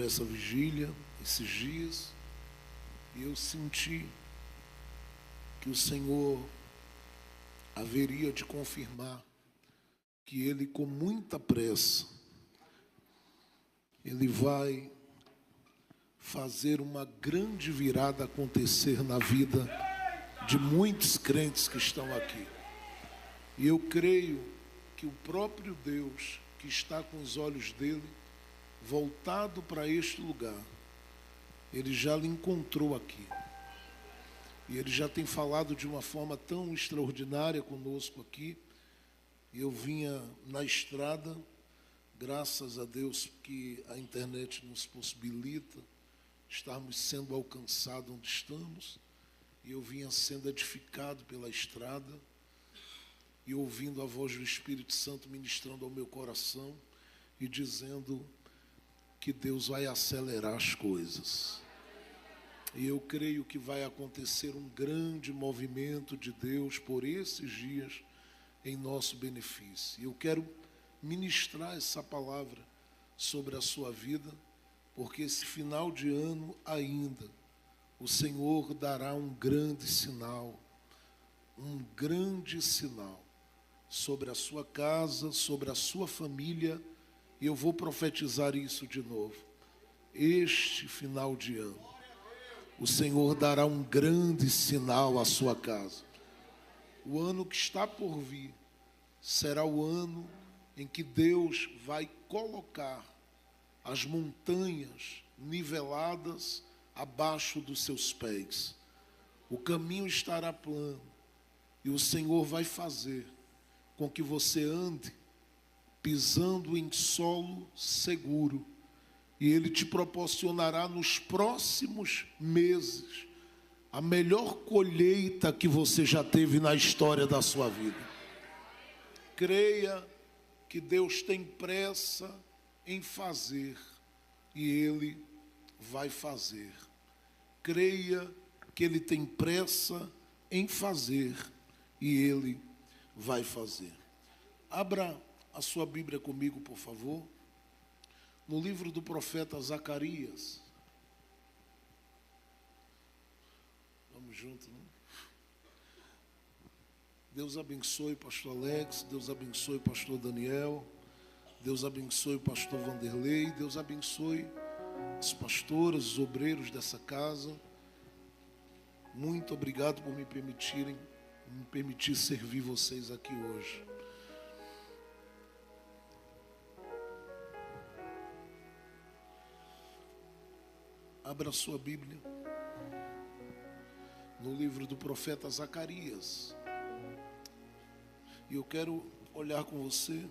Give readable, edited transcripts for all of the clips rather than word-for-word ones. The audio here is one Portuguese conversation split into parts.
sobre essa vigília esses dias e eu senti que o Senhor haveria de confirmar que Ele, com muita pressa, Ele vai fazer uma grande virada acontecer na vida de muitos crentes que estão aqui. E eu creio que o próprio Deus, que está com os olhos dele voltado para este lugar, Ele já lhe encontrou aqui. E Ele já tem falado de uma forma tão extraordinária conosco aqui. E eu vinha na estrada, graças a Deus que a internet nos possibilita estarmos sendo alcançados onde estamos. E eu vinha sendo edificado pela estrada e ouvindo a voz do Espírito Santo ministrando ao meu coração e dizendo que Deus vai acelerar as coisas. E eu creio que vai acontecer um grande movimento de Deus por esses dias em nosso benefício. E eu quero ministrar essa palavra sobre a sua vida, porque esse final de ano ainda o Senhor dará um grande sinal sobre a sua casa, sobre a sua família, e eu vou profetizar isso de novo. Este final de ano, o Senhor dará um grande sinal à sua casa. O ano que está por vir será o ano em que Deus vai colocar as montanhas niveladas abaixo dos seus pés. O caminho estará plano e o Senhor vai fazer com que você ande pisando em solo seguro, e Ele te proporcionará nos próximos meses a melhor colheita que você já teve na história da sua vida. Creia que Deus tem pressa em fazer e Ele vai fazer. Creia que Ele tem pressa em fazer e Ele vai fazer. Abra a sua Bíblia comigo, por favor, no livro do profeta Zacarias. Vamos juntos, né? Deus abençoe pastor Alex, Deus abençoe pastor Daniel, Deus abençoe o pastor Vanderlei, Deus abençoe as pastoras, os obreiros dessa casa. Muito obrigado por me permitir servir vocês aqui hoje. Abra sua Bíblia no livro do profeta Zacarias. E eu quero olhar com você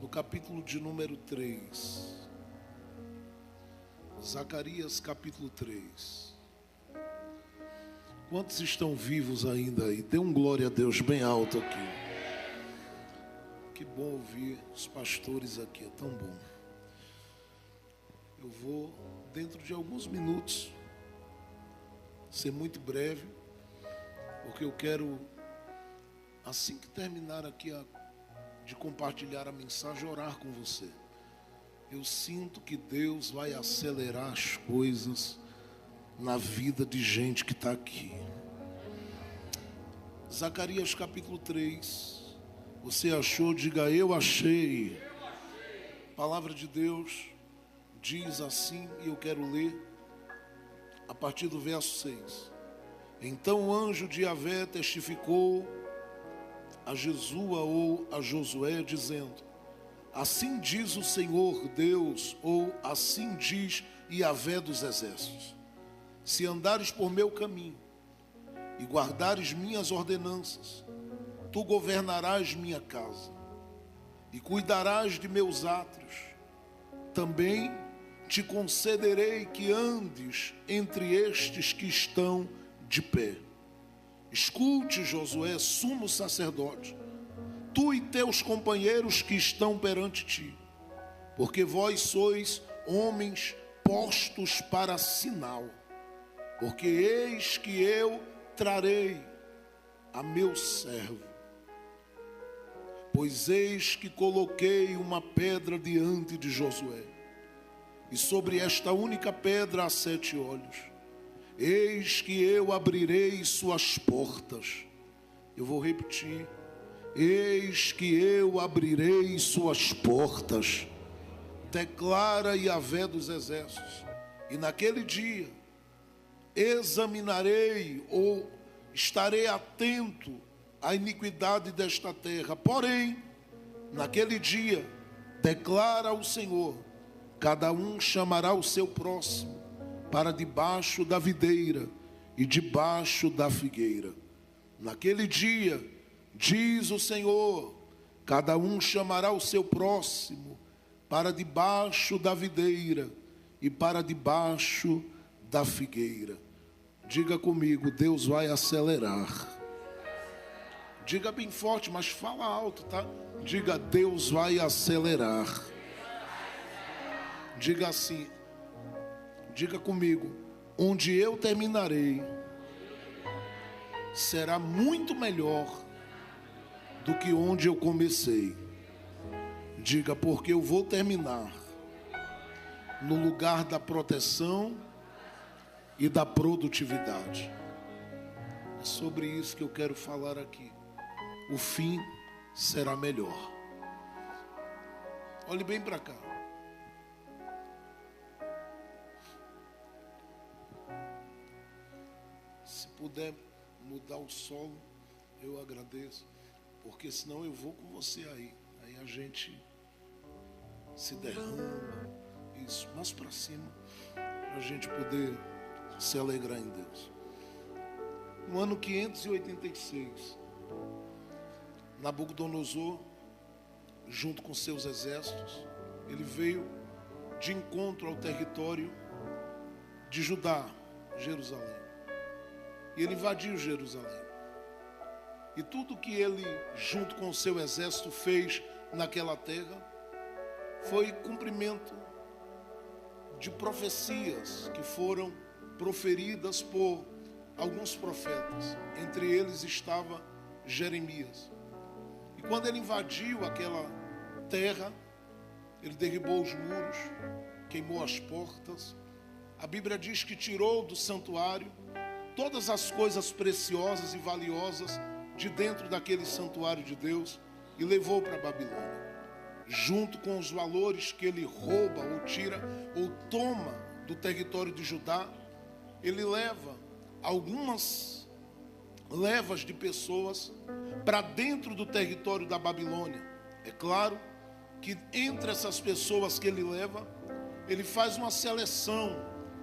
no capítulo de número 3. Zacarias capítulo 3. Quantos estão vivos ainda aí? Dê um glória a Deus bem alto aqui. Que bom ouvir os pastores aqui, é tão bom. Eu vou, dentro de alguns minutos, ser muito breve, porque eu quero, assim que terminar aqui de compartilhar a mensagem, orar com você. Eu sinto que Deus vai acelerar as coisas na vida de gente que está aqui. Zacarias capítulo 3. Você achou? Diga: eu achei. A palavra de Deus diz assim, e eu quero ler a partir do verso 6. Então o anjo de Yahvé testificou a Jesua ou a Josué, dizendo: assim diz o Senhor Deus, ou assim diz Yahvé dos exércitos: se andares por meu caminho e guardares minhas ordenanças, tu governarás minha casa e cuidarás de meus átrios. Também te concederei que andes entre estes que estão de pé. Escute, Josué, sumo sacerdote, tu e teus companheiros que estão perante ti, porque vós sois homens postos para sinal. Porque eis que eu trarei a meu servo, pois eis que coloquei uma pedra diante de Josué, e sobre esta única pedra há 7 olhos. Eis que eu abrirei suas portas. Eu vou repetir. Eis que eu abrirei suas portas, declara Yahvé dos exércitos. E naquele dia examinarei ou estarei atento à iniquidade desta terra. Porém, naquele dia, declara o Senhor, cada um chamará o seu próximo para debaixo da videira e debaixo da figueira. Naquele dia, diz o Senhor, cada um chamará o seu próximo para debaixo da videira e para debaixo da figueira. Diga comigo, Deus vai acelerar. Diga bem forte, mas fala alto, tá? Diga, Deus vai acelerar. Diga assim, diga comigo, onde eu terminarei será muito melhor do que onde eu comecei. Diga, porque eu vou terminar no lugar da proteção e da produtividade. É sobre isso que eu quero falar aqui. O fim será melhor. Olhe bem para cá. Se puder mudar o solo, eu agradeço, porque senão eu vou com você aí. Aí a gente se derrama, isso, mais para cima, para a gente poder se alegrar em Deus. No ano 586, Nabucodonosor, junto com seus exércitos, ele veio de encontro ao território de Judá, Jerusalém. E ele invadiu Jerusalém. E tudo que ele, junto com o seu exército, fez naquela terra foi cumprimento de profecias que foram proferidas por alguns profetas. Entre eles estava Jeremias. E quando ele invadiu aquela terra, ele derribou os muros, queimou as portas. A Bíblia diz que tirou do santuário todas as coisas preciosas e valiosas de dentro daquele santuário de Deus e levou para a Babilônia. Junto com os valores que ele rouba ou tira ou toma do território de Judá, ele leva algumas levas de pessoas para dentro do território da Babilônia. É claro que entre essas pessoas que ele leva, ele faz uma seleção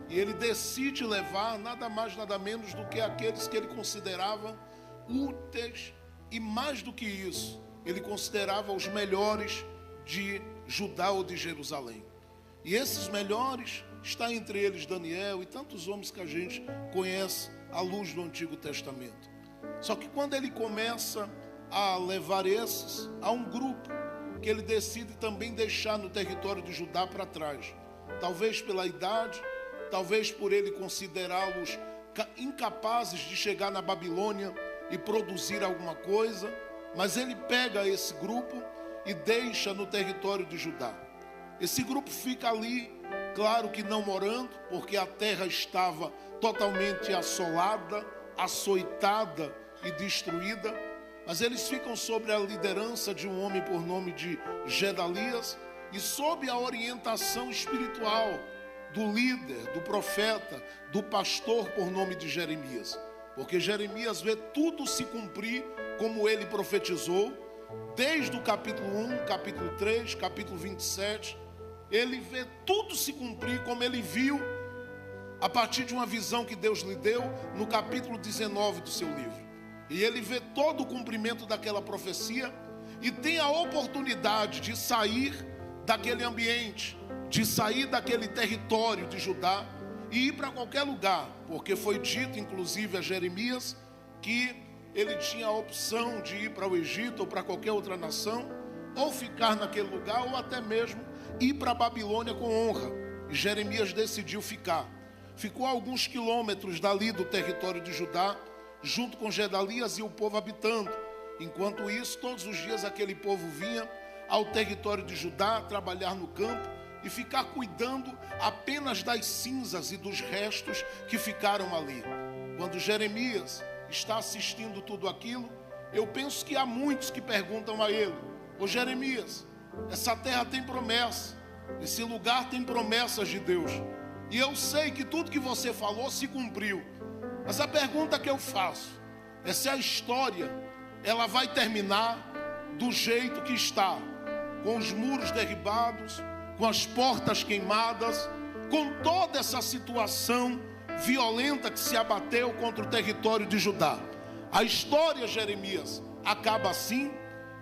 e ele decide levar nada mais, nada menos do que aqueles que ele considerava úteis, e mais do que isso, ele considerava os melhores de Judá ou de Jerusalém. E esses melhores, está entre eles Daniel e tantos homens que a gente conhece à luz do Antigo Testamento. Só que quando ele começa a levar esses, há um grupo que ele decide também deixar no território de Judá para trás. Talvez pela idade, talvez por ele considerá-los incapazes de chegar na Babilônia e produzir alguma coisa, mas ele pega esse grupo e deixa no território de Judá. Esse grupo fica ali, claro que não morando, porque a terra estava totalmente assolada, açoitada e destruída, mas eles ficam sob a liderança de um homem por nome de Gedalias e sob a orientação espiritual do líder, do profeta, do pastor por nome de Jeremias. Porque Jeremias vê tudo se cumprir como ele profetizou, desde o capítulo 1, capítulo 3, capítulo 27, ele vê tudo se cumprir como ele viu a partir de uma visão que Deus lhe deu no capítulo 19 do seu livro. E ele vê todo o cumprimento daquela profecia e tem a oportunidade de sair daquele ambiente, de sair daquele território de Judá e ir para qualquer lugar, porque foi dito inclusive a Jeremias que ele tinha a opção de ir para o Egito ou para qualquer outra nação, ou ficar naquele lugar, ou até mesmo ir para a Babilônia com honra. E Jeremias decidiu ficar. Ficou a alguns quilômetros dali do território de Judá, junto com Gedalias e o povo habitando. Enquanto isso, todos os dias aquele povo vinha ao território de Judá trabalhar no campo e ficar cuidando apenas das cinzas e dos restos que ficaram ali. Quando Jeremias está assistindo tudo aquilo, eu penso que há muitos que perguntam a ele: ô Jeremias, essa terra tem promessa, esse lugar tem promessas de Deus, e eu sei que tudo que você falou se cumpriu, mas a pergunta que eu faço é se a história ela vai terminar do jeito que está, com os muros derribados, com as portas queimadas, com toda essa situação violenta que se abateu contra o território de Judá. A história, Jeremias, acaba assim,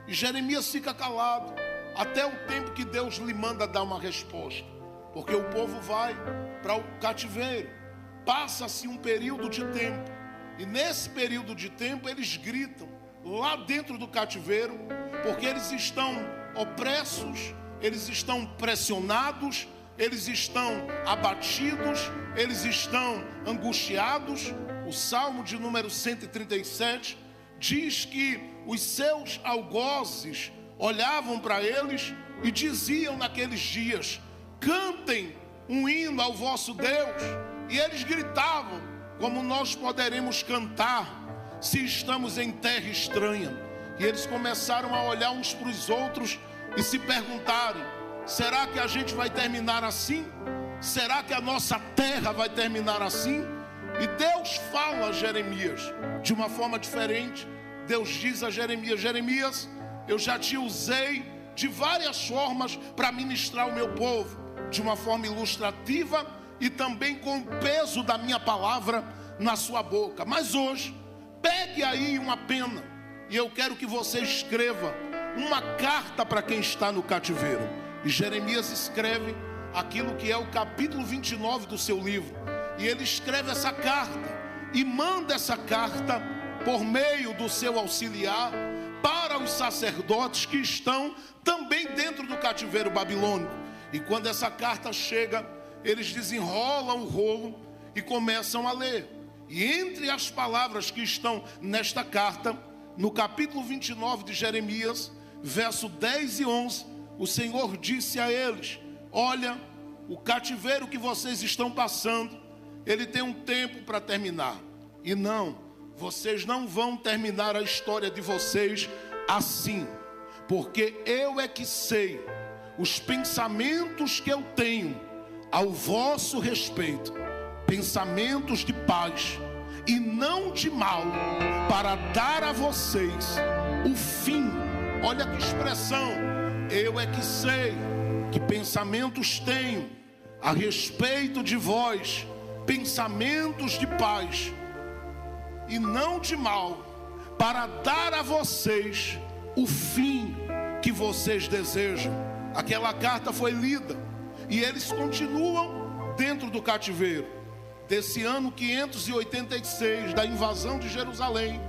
e Jeremias fica calado até o tempo que Deus lhe manda dar uma resposta, porque o povo vai para o cativeiro. Passa-se um período de tempo, e nesse período de tempo eles gritam lá dentro do cativeiro, porque eles estão opressos, eles estão pressionados, eles estão abatidos, eles estão angustiados. O Salmo de número 137 diz que os seus algozes olhavam para eles e diziam naqueles dias: cantem um hino ao vosso Deus. E eles gritavam: como nós poderemos cantar se estamos em terra estranha? E eles começaram a olhar uns para os outros e se perguntarem: será que a gente vai terminar assim? Será que a nossa terra vai terminar assim? E Deus fala a Jeremias de uma forma diferente. Deus diz a Jeremias: Jeremias, eu já te usei de várias formas para ministrar o meu povo, de uma forma ilustrativa e também com o peso da minha palavra na sua boca. Mas hoje, pegue aí uma pena e eu quero que você escreva uma carta para quem está no cativeiro. E Jeremias escreve aquilo que é o capítulo 29 do seu livro. E ele escreve essa carta e manda essa carta por meio do seu auxiliar para os sacerdotes que estão também dentro do cativeiro babilônico. E quando essa carta chega, eles desenrolam o rolo e começam a ler. E entre as palavras que estão nesta carta, no capítulo 29 de Jeremias, verso 10 e 11, o Senhor disse a eles: olha, o cativeiro que vocês estão passando, ele tem um tempo para terminar. E não, vocês não vão terminar a história de vocês assim, porque eu é que sei os pensamentos que eu tenho ao vosso respeito, pensamentos de paz e não de mal, para dar a vocês o fim. Olha que expressão: eu é que sei que pensamentos tenho a respeito de vós, pensamentos de paz e não de mal, para dar a vocês o fim que vocês desejam. Aquela carta foi lida e eles continuam dentro do cativeiro. Desse ano 586 da invasão de Jerusalém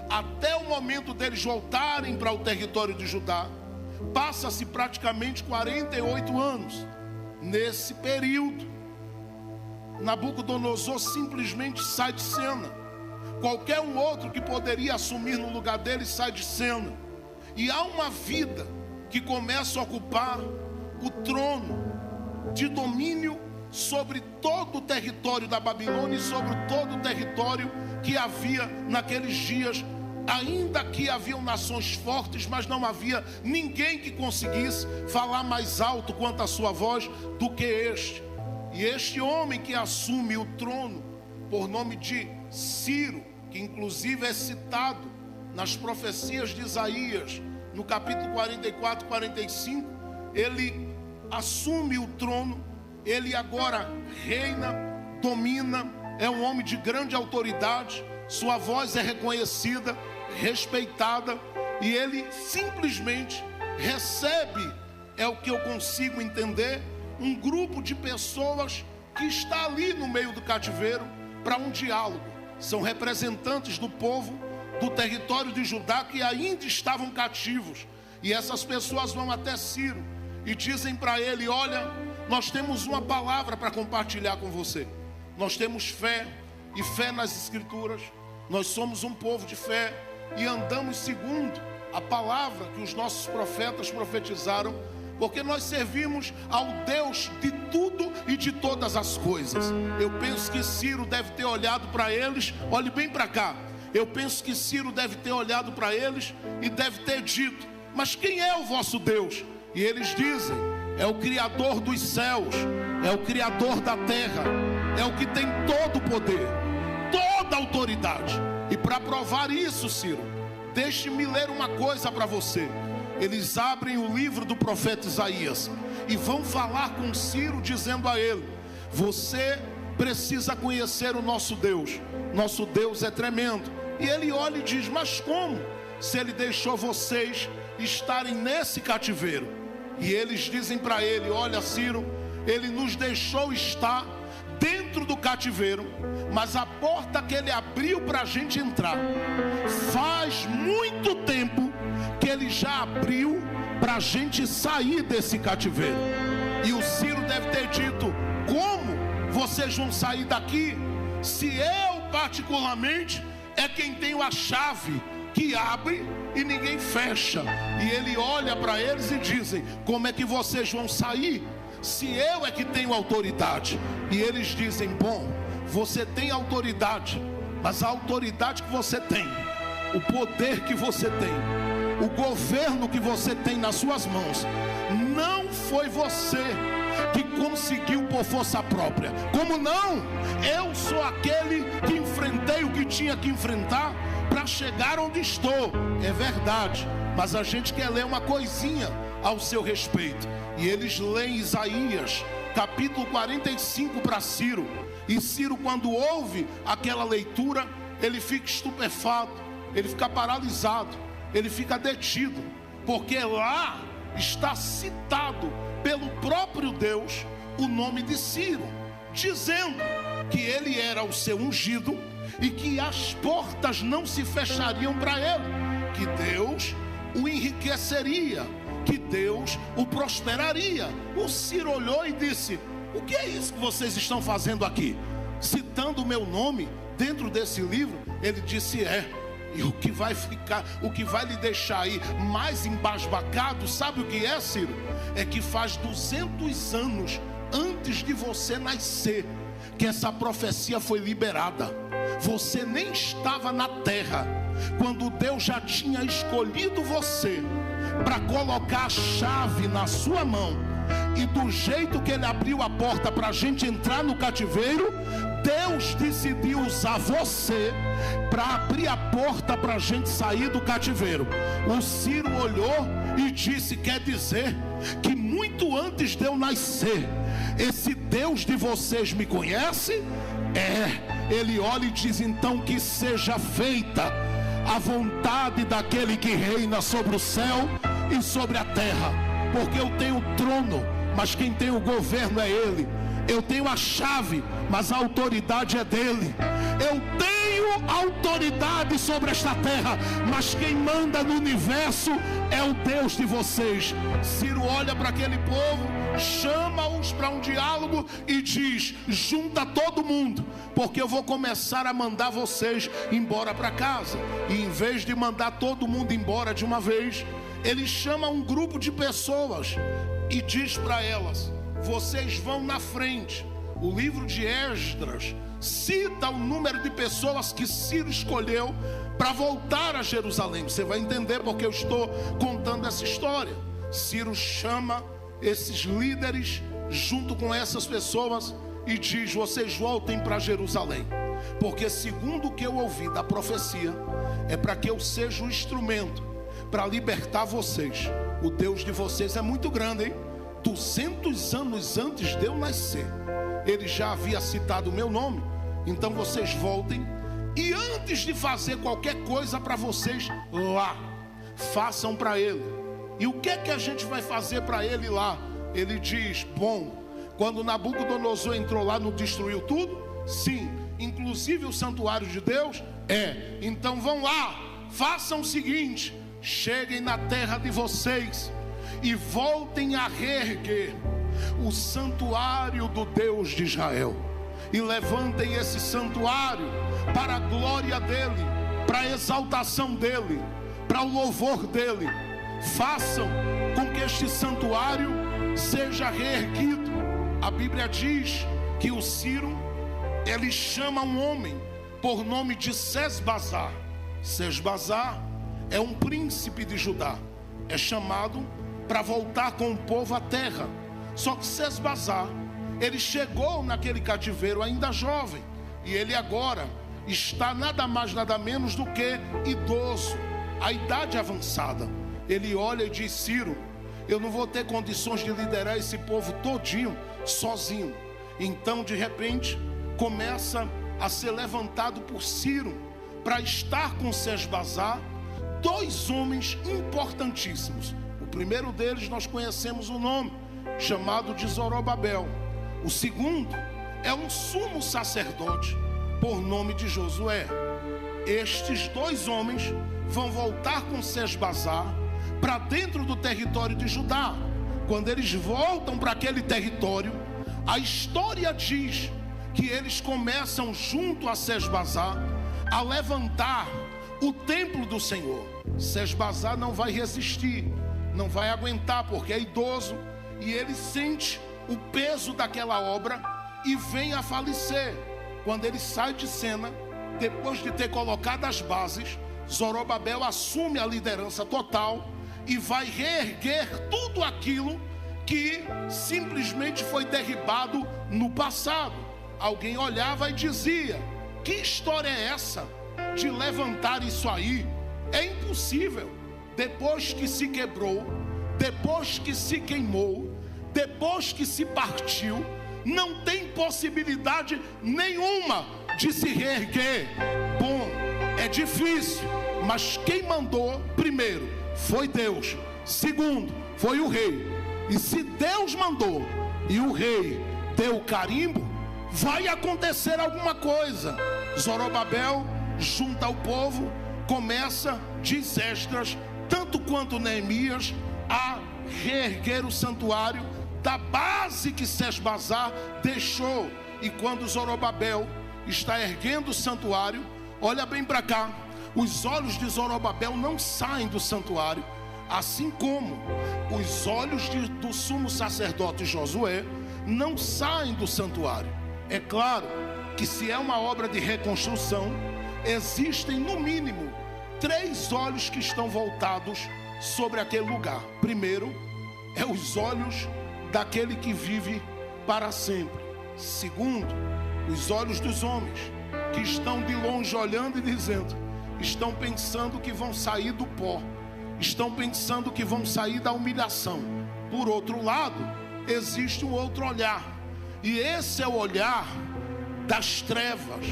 até o momento deles voltarem para o território de Judá, passa-se praticamente 48 anos. Nesse período, Nabucodonosor simplesmente sai de cena. Qualquer um outro que poderia assumir no lugar dele sai de cena. E há uma vida que começa a ocupar o trono de domínio sobre todo o território da Babilônia e sobre todo o território que havia naqueles dias. Ainda que haviam nações fortes, mas não havia ninguém que conseguisse falar mais alto quanto a sua voz do que este. E este homem que assume o trono, por nome de Ciro, que inclusive é citado nas profecias de Isaías, no capítulo 44, 45, ele assume o trono, ele agora reina, domina, é um homem de grande autoridade, sua voz é reconhecida, respeitada, e ele simplesmente recebe, é o que eu consigo entender, um grupo de pessoas que está ali no meio do cativeiro para um diálogo. São representantes do povo do território de Judá que ainda estavam cativos, e essas pessoas vão até Ciro e dizem para ele: olha, nós temos uma palavra para compartilhar com você. Nós temos fé, e fé nas Escrituras. Nós somos um povo de fé e andamos segundo a palavra que os nossos profetas profetizaram porque nós servimos ao Deus de tudo e de todas as coisas. Eu penso que Ciro deve ter olhado para eles, olhe bem para cá. Eu penso que Ciro deve ter olhado para eles e deve ter dito: mas quem é o vosso Deus? E eles dizem: é o Criador dos céus, é o Criador da terra, é o que tem todo o poder, toda a autoridade. E para provar isso, Ciro, deixe-me ler uma coisa para você. Eles abrem o livro do profeta Isaías e vão falar com Ciro, dizendo a ele: você precisa conhecer o nosso Deus é tremendo. E ele olha e diz: mas como? Se ele deixou vocês estarem nesse cativeiro. E eles dizem para ele: olha, Ciro, ele nos deixou estar dentro do cativeiro, mas a porta que ele abriu para a gente entrar, faz muito tempo que ele já abriu para a gente sair desse cativeiro. E o Ciro deve ter dito: como vocês vão sair daqui, se eu particularmente é quem tem a chave que abre e ninguém fecha? E ele olha para eles e dizem: como é que vocês vão sair, se eu é que tenho autoridade? E eles dizem: bom, você tem autoridade, mas a autoridade que você tem, o poder que você tem, o governo que você tem nas suas mãos, não foi você que conseguiu por força própria. Como não? Eu sou aquele que enfrentei o que tinha que enfrentar para chegar onde estou. É verdade, mas a gente quer ler uma coisinha ao seu respeito. E eles leem Isaías capítulo 45 para Ciro. E Ciro, quando ouve aquela leitura, ele fica estupefato, ele fica paralisado, ele fica detido, porque lá está citado pelo próprio Deus o nome de Ciro, dizendo que ele era o seu ungido e que as portas não se fechariam para ele, que Deus o enriqueceria, que Deus o prosperaria. O Ciro olhou e disse: o que é isso que vocês estão fazendo aqui? Citando o meu nome dentro desse livro. Ele disse: e o que vai ficar, o que vai lhe deixar aí mais embasbacado, sabe o que é, Ciro? É que faz 200 anos antes de você nascer que essa profecia foi liberada. Você nem estava na terra quando Deus já tinha escolhido você para colocar a chave na sua mão. E do jeito que ele abriu a porta para a gente entrar no cativeiro, Deus decidiu usar você para abrir a porta para a gente sair do cativeiro. O Ciro olhou e disse: quer dizer que muito antes de eu nascer, esse Deus de vocês me conhece? Ele olha e diz: então que seja feita a vontade daquele que reina sobre o céu e sobre a terra. Porque eu tenho o trono, mas quem tem o governo é Ele. Eu tenho a chave, mas a autoridade é dele. Eu tenho autoridade sobre esta terra, mas quem manda no universo é o Deus de vocês. Ciro olha para aquele povo, chama-os para um diálogo e diz: junta todo mundo, porque eu vou começar a mandar vocês embora para casa. E em vez de mandar todo mundo embora de uma vez, ele chama um grupo de pessoas e diz para elas: vocês vão na frente. O livro de Esdras cita o número de pessoas que Ciro escolheu para voltar a Jerusalém. Você vai entender porque eu estou contando essa história. Ciro chama esses líderes junto com essas pessoas e diz: vocês voltem para Jerusalém, porque segundo o que eu ouvi da profecia, é para que eu seja o instrumento para libertar vocês. O Deus de vocês é muito grande, hein? 200 anos antes de eu nascer, ele já havia citado o meu nome. Então vocês voltem, e antes de fazer qualquer coisa para vocês lá, façam para ele. E o que é que a gente vai fazer para ele lá? Ele diz: bom, quando Nabucodonosor entrou lá, não destruiu tudo? Sim, inclusive o santuário de Deus? Então vão lá, façam o seguinte: cheguem na terra de vocês e voltem a reerguer o santuário do Deus de Israel, e levantem esse santuário para a glória dele, para a exaltação dele, para o louvor dele. Façam com que que este santuário seja reerguido. A Bíblia diz que o Ciro, ele chama um homem por nome de Sesbazar. Sesbazar é um príncipe de Judá, é chamado para voltar com o povo à terra. Só que Sesbazar, ele chegou naquele cativeiro ainda jovem, e ele agora está nada mais nada menos do que idoso, a idade avançada. Ele olha e diz: Ciro, eu não vou ter condições de liderar esse povo todinho sozinho. Então de repente começa a ser levantado por Ciro para estar com Sesbazar dois homens importantíssimos. O primeiro deles nós conhecemos o nome, chamado de Zorobabel. O segundo é um sumo sacerdote por nome de Josué. Estes dois homens vão voltar com Sesbazar para dentro do território de Judá. Quando eles voltam para aquele território, a história diz que eles começam junto a Sesbazar a levantar o templo do Senhor. Sesbazar não vai resistir, não vai aguentar, porque é idoso, e ele sente o peso daquela obra e vem a falecer. Quando ele sai de cena, depois de ter colocado as bases, Zorobabel assume a liderança total e vai reerguer tudo aquilo que simplesmente foi derribado no passado. Alguém olhava e dizia: que história é essa de levantar isso aí? É impossível. Depois que se quebrou, depois que se queimou, depois que se partiu, não tem possibilidade nenhuma de se reerguer. Bom, é difícil, mas quem mandou primeiro foi Deus, segundo foi o rei. E se Deus mandou e o rei deu o carimbo, vai acontecer alguma coisa. Zorobabel junta o povo, começa, diz Esdras, tanto quanto Neemias, a reerguer o santuário da base que Sesbazar deixou. E quando Zorobabel está erguendo o santuário, olha bem para cá, os olhos de Zorobabel não saem do santuário, assim como os olhos do sumo sacerdote Josué não saem do santuário. É claro que se é uma obra de reconstrução, existem no mínimo 3 olhos que estão voltados sobre aquele lugar. Primeiro, é os olhos daquele que vive para sempre. Segundo, os olhos dos homens que estão de longe olhando e dizendo, estão pensando que vão sair do pó, estão pensando que vão sair da humilhação. Por outro lado, existe um outro olhar, e esse é o olhar das trevas,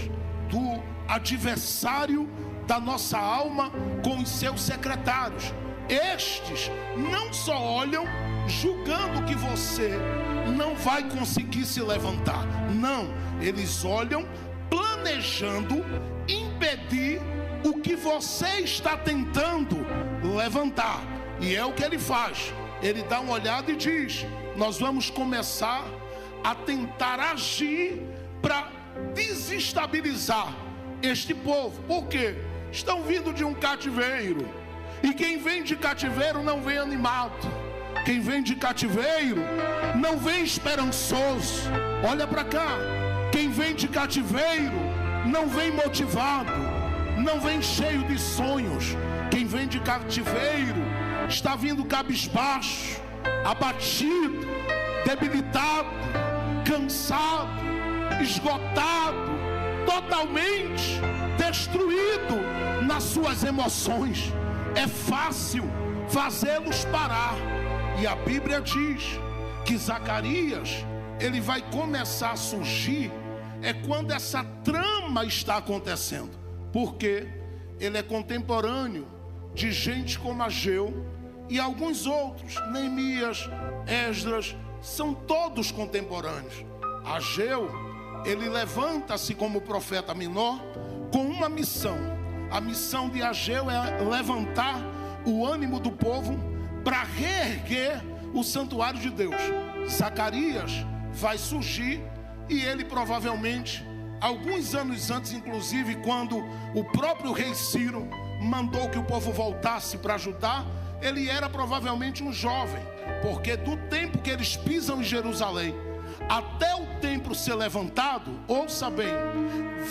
do adversário da nossa alma com os seus secretários. Estes não só olham julgando que você não vai conseguir se levantar, não, eles olham planejando impedir o que você está tentando levantar. E é o que ele faz. Ele dá uma olhada e diz: nós vamos começar a tentar agir para desestabilizar este povo. Por quê? Estão vindo de um cativeiro, e quem vem de cativeiro não vem animado. Quem vem de cativeiro não vem esperançoso. Olha para cá, quem vem de cativeiro não vem motivado, não vem cheio de sonhos. Quem vem de cativeiro está vindo cabisbaixo, abatido, debilitado, cansado, esgotado, totalmente destruído nas suas emoções. É fácil fazê-los parar. E a Bíblia diz que Zacarias, ele vai começar a surgir é quando essa trama está acontecendo, porque ele é contemporâneo de gente como Ageu e alguns outros. Neemias, Esdras, são todos contemporâneos. Ageu, ele levanta-se como profeta menor com uma missão. A missão de Ageu é levantar o ânimo do povo para reerguer o santuário de Deus. Zacarias vai surgir, e ele provavelmente, alguns anos antes, inclusive, quando o próprio rei Ciro mandou que o povo voltasse para Judá, Ele era provavelmente um jovem, porque do tempo que eles pisam em Jerusalém até o templo ser levantado, ouça bem,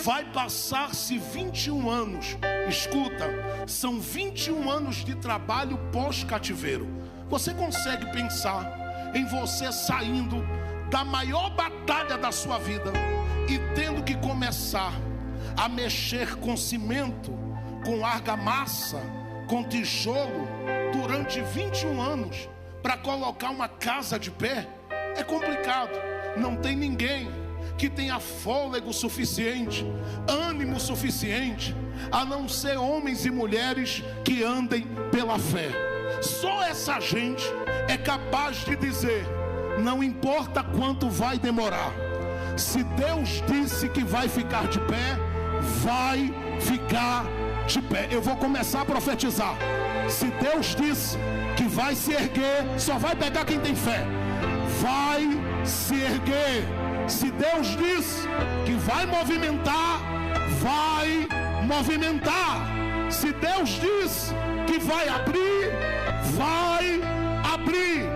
vai passar-se 21 anos. Escuta, são 21 anos de trabalho pós-cativeiro. Você consegue pensar em você saindo da maior batalha da sua vida e tendo que começar a mexer com cimento, com argamassa, com tijolo durante 21 anos para colocar uma casa de pé? É complicado. Não tem ninguém que tenha fôlego suficiente, ânimo suficiente, a não ser homens e mulheres que andem pela fé. Só essa gente é capaz de dizer: não importa quanto vai demorar, se Deus disse que vai ficar de pé, vai ficar de pé. Eu vou começar a profetizar. Se Deus disse que vai se erguer, só vai pegar quem tem fé. Vai se erguer. Se Deus disse que vai movimentar, vai movimentar. Se Deus disse que vai abrir, vai abrir.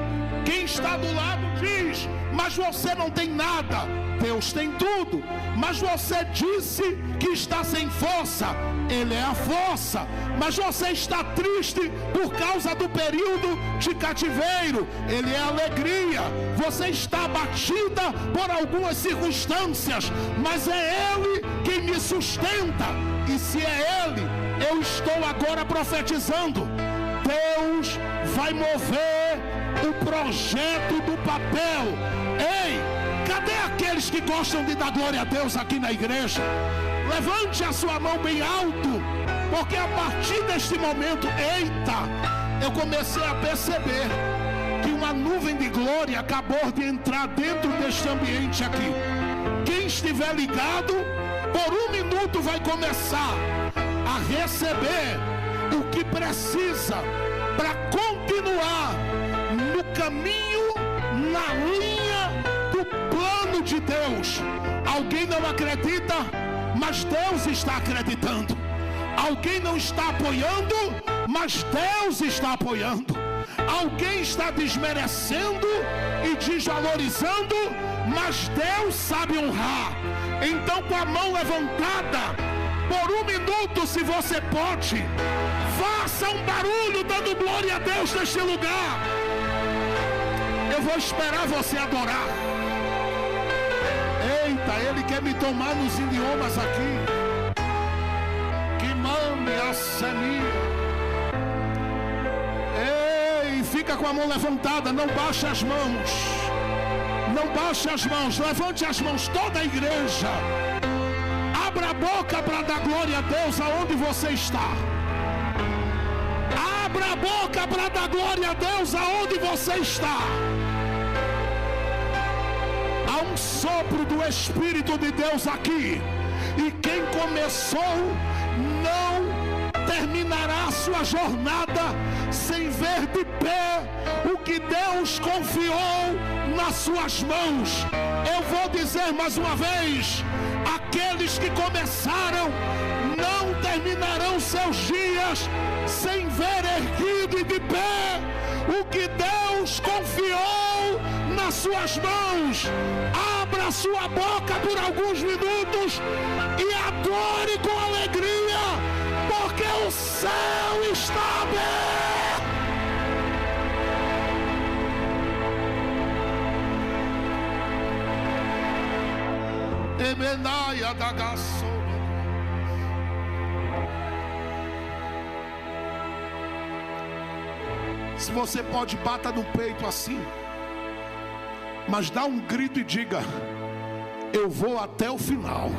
Quem está do lado diz: mas você não tem nada. Deus tem tudo. Mas você disse que está sem força. Ele é a força. Mas você está triste por causa do período de cativeiro. Ele é a alegria. Você está abatida por algumas circunstâncias, mas é Ele quem me sustenta. E se é Ele, eu estou agora profetizando: Deus vai mover o projeto do papel. Ei, cadê aqueles que gostam de dar glória a Deus aqui na igreja? Levante a sua mão bem alto, porque a partir deste momento, eita, eu comecei a perceber que uma nuvem de glória acabou de entrar dentro deste ambiente aqui. Quem estiver ligado, por um minuto vai começar a receber o que precisa para continuar no caminho, na linha do plano de Deus. Alguém não acredita, mas Deus está acreditando. Alguém não está apoiando, mas Deus está apoiando. Alguém está desmerecendo e desvalorizando, mas Deus sabe honrar. Então, com a mão levantada, por um minuto, se você pode, faça um barulho dando glória a Deus neste lugar. Eu vou esperar você adorar. Eita, Ele quer me tomar nos idiomas aqui. Que mame a semia. Ei, fica com a mão levantada, não baixe as mãos. Não baixe as mãos, levante as mãos, toda a igreja. Abra a boca para dar glória a Deus aonde você está. Abra a boca para dar glória a Deus aonde você está. Há um sopro do Espírito de Deus aqui. E quem começou não terminará a sua jornada sem ver de pé o que Deus confiou nas suas mãos. Eu vou dizer mais uma vez: aqueles que começaram não terminarão seus dias sem ver erguido e de pé o que Deus confiou nas suas mãos. Abra sua boca por alguns minutos e adore com alegria, porque o céu está aberto. Emenaia da Gaçoba. Se você pode, bata no peito assim, mas dá um grito e diga: eu vou até o final.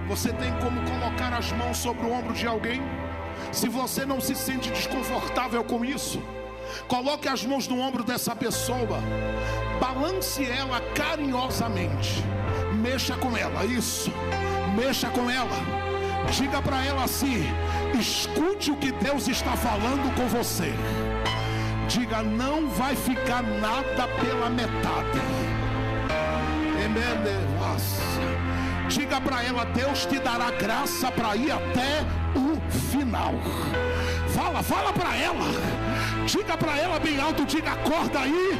Você tem como colocar as mãos sobre o ombro de alguém? Se você não se sente desconfortável com isso, coloque as mãos no ombro dessa pessoa, balance ela carinhosamente, mexa com ela, isso, mexa com ela, diga para ela assim: escute o que Deus está falando com você. Diga: não vai ficar nada pela metade. Diga para ela: Deus te dará graça para ir até o final. Fala para ela. Diga para ela bem alto, diga: acorda aí,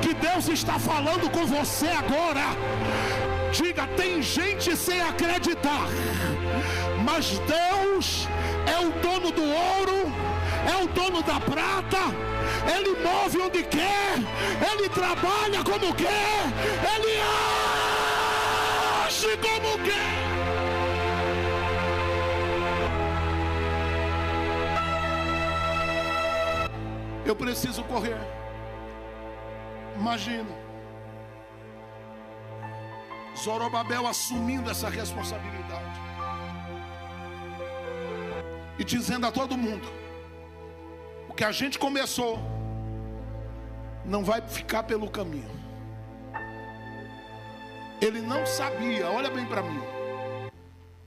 que Deus está falando com você agora. Diga: tem gente sem acreditar, mas Deus é o dono do ouro, é o dono da prata. Ele move onde quer, Ele trabalha como quer, Ele age como quer. Eu preciso correr. Imagina Zorobabel assumindo essa responsabilidade e dizendo a todo mundo: o que a gente começou não vai ficar pelo caminho. Ele não sabia, olha bem para mim,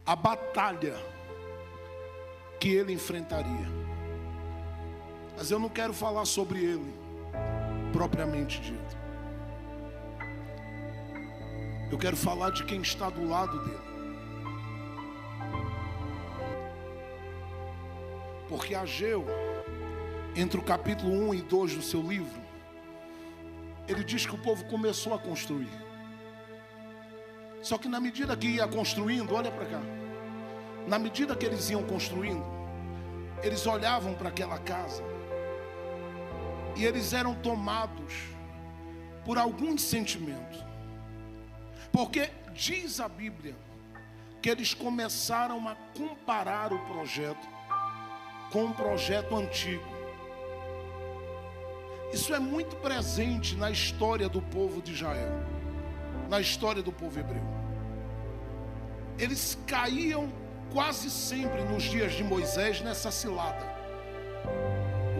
a batalha que ele enfrentaria. Mas eu não quero falar sobre ele propriamente dito. Eu quero falar de quem está do lado dele. Porque Ageu, entre o capítulo 1 e 2 do seu livro, ele diz que o povo começou a construir. Só que na medida que ia construindo, olha para cá, na medida que eles iam construindo, eles olhavam para aquela casa e eles eram tomados por alguns sentimentos. Porque diz a Bíblia que eles começaram a comparar o projeto com um projeto antigo. Isso é muito presente na história do povo de Israel, na história do povo hebreu. Eles caíam quase sempre nos dias de Moisés nessa cilada: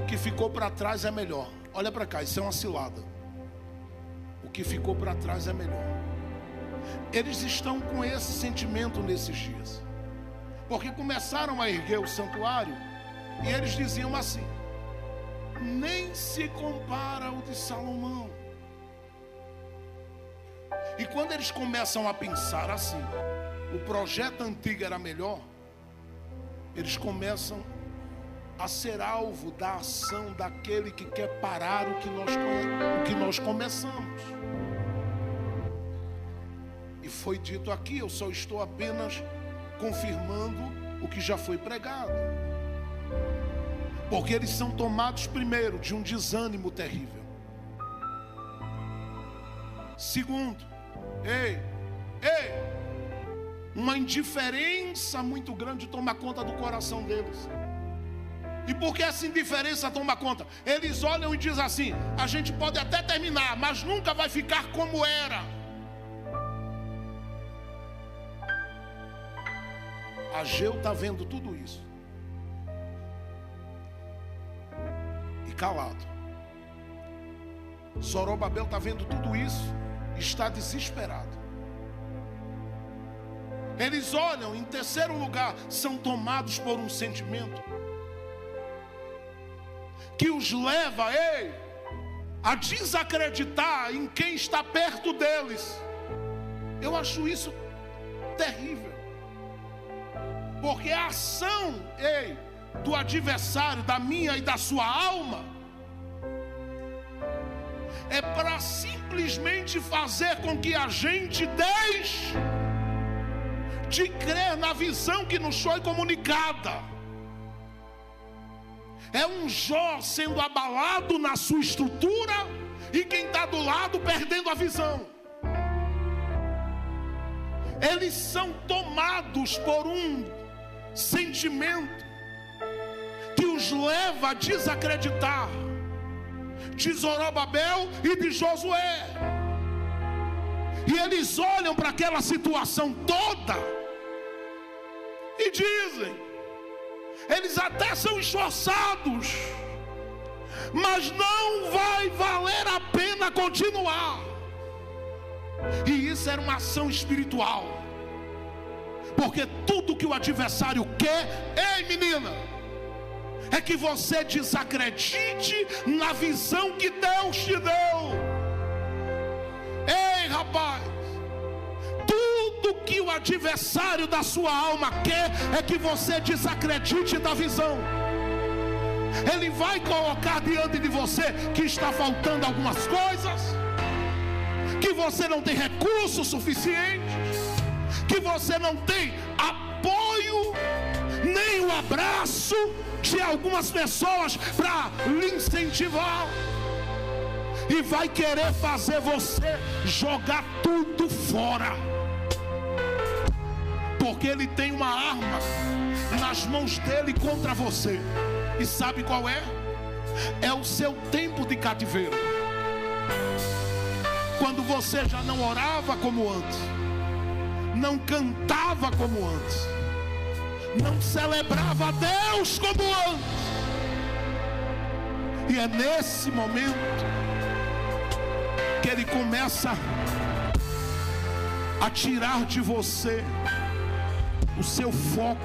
o que ficou para trás é melhor. Olha para cá, isso é uma cilada. O que ficou para trás é melhor. Eles estão com esse sentimento nesses dias, porque começaram a erguer o santuário e eles diziam assim: nem se compara ao de Salomão. E quando eles começam a pensar assim, o projeto antigo era melhor, eles começam a ser alvo da ação daquele que quer parar o que nós começamos. E foi dito aqui, eu só estou apenas confirmando o que já foi pregado. Porque eles são tomados primeiro de um desânimo terrível. Segundo, uma indiferença muito grande toma conta do coração deles. E por que essa indiferença toma conta? Eles olham e dizem assim: a gente pode até terminar, mas nunca vai ficar como era. Ageu está vendo tudo isso e calado. Zorobabel está vendo tudo isso e está desesperado. Eles olham, em terceiro lugar, são tomados por um sentimento que os leva a desacreditar em quem está perto deles. Eu acho isso terrível. Porque a ação do adversário, da minha e da sua alma, é para simplesmente fazer com que a gente deixe de crer na visão que nos foi comunicada. É um Jó sendo abalado na sua estrutura e quem está do lado perdendo a visão. Eles são tomados por um sentimento que os leva a desacreditar de Zorobabel e de Josué. E eles olham para aquela situação toda e dizem: eles até são esforçados, mas não vai valer a pena continuar. E isso era uma ação espiritual. Porque tudo que o adversário quer, menina, é que você desacredite na visão que Deus te deu. Rapaz, tudo que o adversário da sua alma quer é que você desacredite da visão. Ele vai colocar diante de você que está faltando algumas coisas, que você não tem recursos suficientes, que você não tem apoio, nem o abraço de algumas pessoas para lhe incentivar. E vai querer fazer você jogar tudo fora, porque ele tem uma arma nas mãos dele contra você. E sabe qual é? É o seu tempo de cativeiro. Quando você já não orava como antes, não cantava como antes, não celebrava a Deus como antes. E é nesse momento que ele começa a tirar de você o seu foco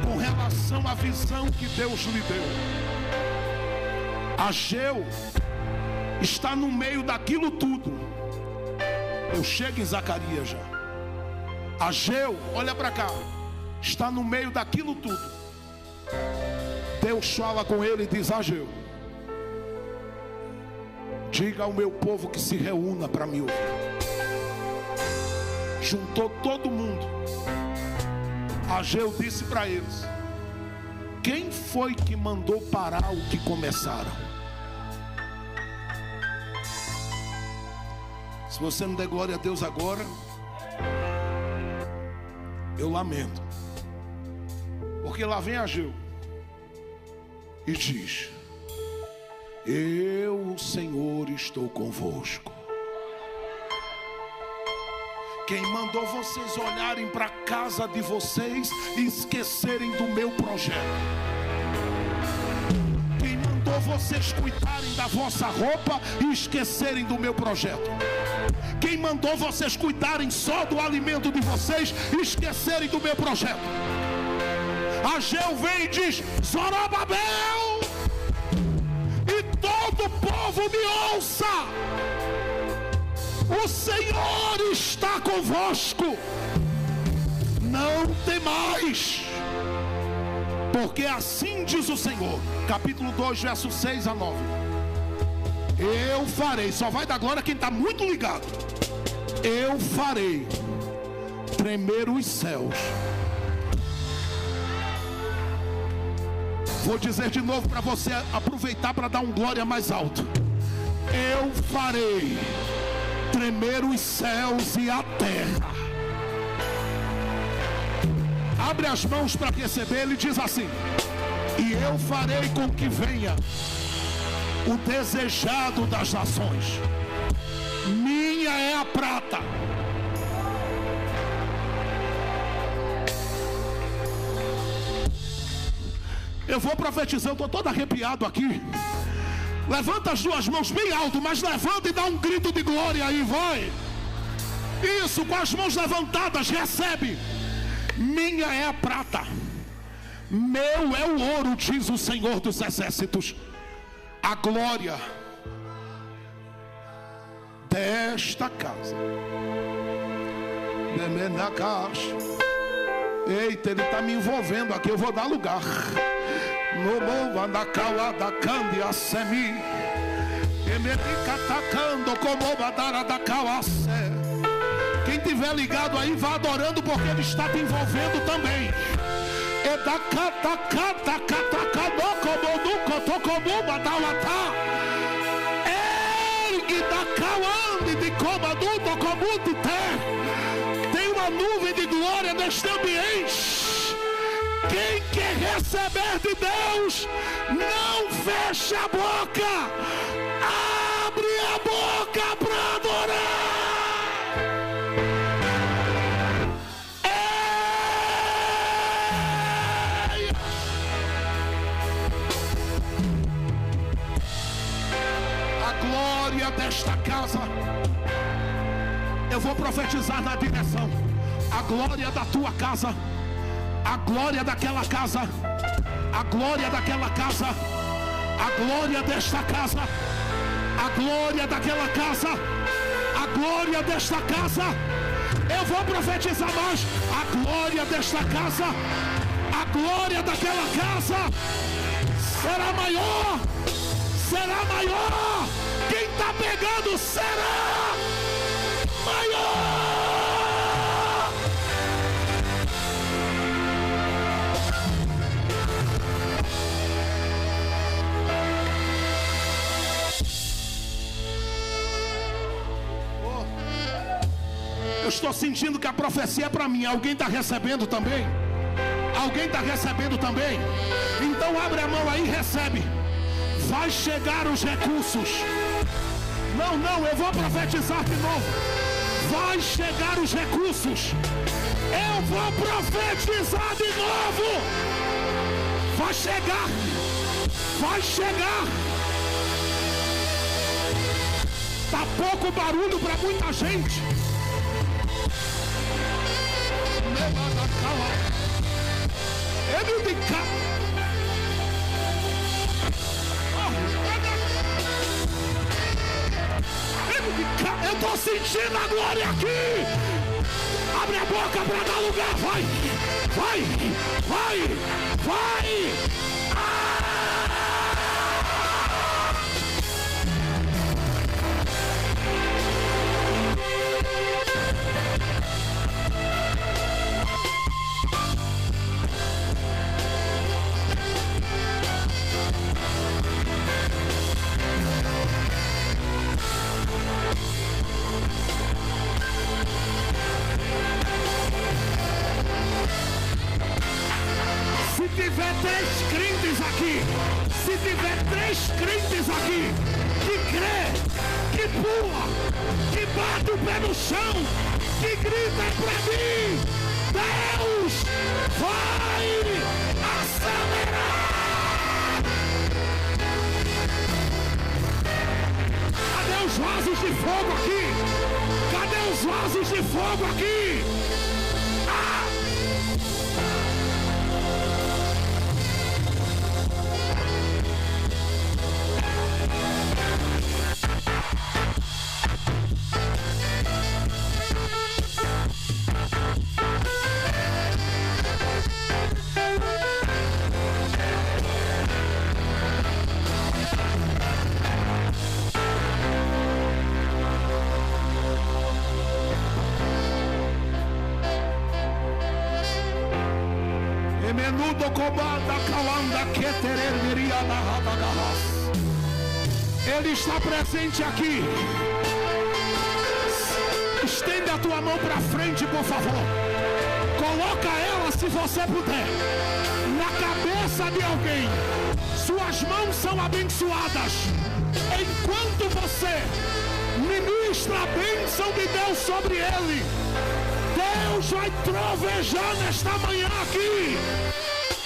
com relação à visão que Deus lhe deu. Ageu está no meio daquilo tudo. Eu chego em Zacarias já. Ageu, olha para cá, está no meio daquilo tudo. Deus fala com ele e diz: Ageu, diga ao meu povo que se reúna para me ouvir. Juntou todo mundo. Ageu disse para eles: quem foi que mandou parar o que começaram? Se você não der glória a Deus agora, eu lamento. Porque lá vem Ageu e diz: eu, Senhor, estou convosco. Quem mandou vocês olharem para a casa de vocês e esquecerem do meu projeto? Quem mandou vocês cuidarem da vossa roupa e esquecerem do meu projeto? Quem mandou vocês cuidarem só do alimento de vocês e esquecerem do meu projeto? Ageu vem e diz: Zorobabel, e todo o povo me ouça, o Senhor está convosco, não temais, porque assim diz o Senhor. Capítulo 2, versos 6 a 9. Eu farei, só vai dar glória quem está muito ligado. Eu farei tremer os céus. Vou dizer de novo para você aproveitar para dar um glória mais alto. Eu farei tremer os céus e a terra. Abre as mãos para receber. Ele diz assim: e eu farei com que venha o desejado das nações. Minha é a prata, eu vou profetizando, estou todo arrepiado aqui. Levanta as duas mãos bem alto, mas levanta e dá um grito de glória aí, vai. Isso, com as mãos levantadas, recebe. Minha é a prata, meu é o ouro, diz o Senhor dos Exércitos. A glória desta casa. Eita, ele está me envolvendo aqui, eu vou dar lugar. No bova da caua da candia semi, e me fica atacando como badara da cauace. Quem tiver ligado aí, vá adorando, porque ele está te envolvendo também. E da cata cata cata cano como do coto como badalata. Ergue da cauande de comando como de terra. Tem uma nuvem de glória neste ambiente. Quem quer receber de Deus, não feche a boca, abre a boca para adorar. A glória desta casa, eu vou profetizar na direção. A glória da tua casa, a glória daquela casa, a glória daquela casa, a glória desta casa, a glória daquela casa, a glória desta casa, Eu vou profetizar mais. A glória desta casa, a glória daquela casa será maior. Será maior. Quem está pegando será maior. Eu estou sentindo que a profecia é para mim. Alguém está recebendo também? Alguém está recebendo também? Então abre a mão aí e recebe. Vai chegar os recursos. Não, eu vou profetizar de novo. Vai chegar os recursos. Eu vou profetizar de novo. Vai chegar. Vai chegar. Tá pouco barulho para muita gente. Eu estou sentindo a glória aqui. Abre a boca para dar lugar. Vai, vai, vai, vai. Se tiver 3 crentes aqui, se tiver 3 crentes aqui, que crê, que pula, que bate o pé no chão, que grita para mim, Deus vai acelerar. Cadê os vasos de fogo aqui? Cadê os vasos de fogo aqui? Ele está presente aqui. Estende a tua mão para frente, por favor. Coloca ela, se você puder, na cabeça de alguém. Suas mãos são abençoadas. Enquanto você ministra a bênção de Deus sobre ele, Deus vai trovejar nesta manhã aqui.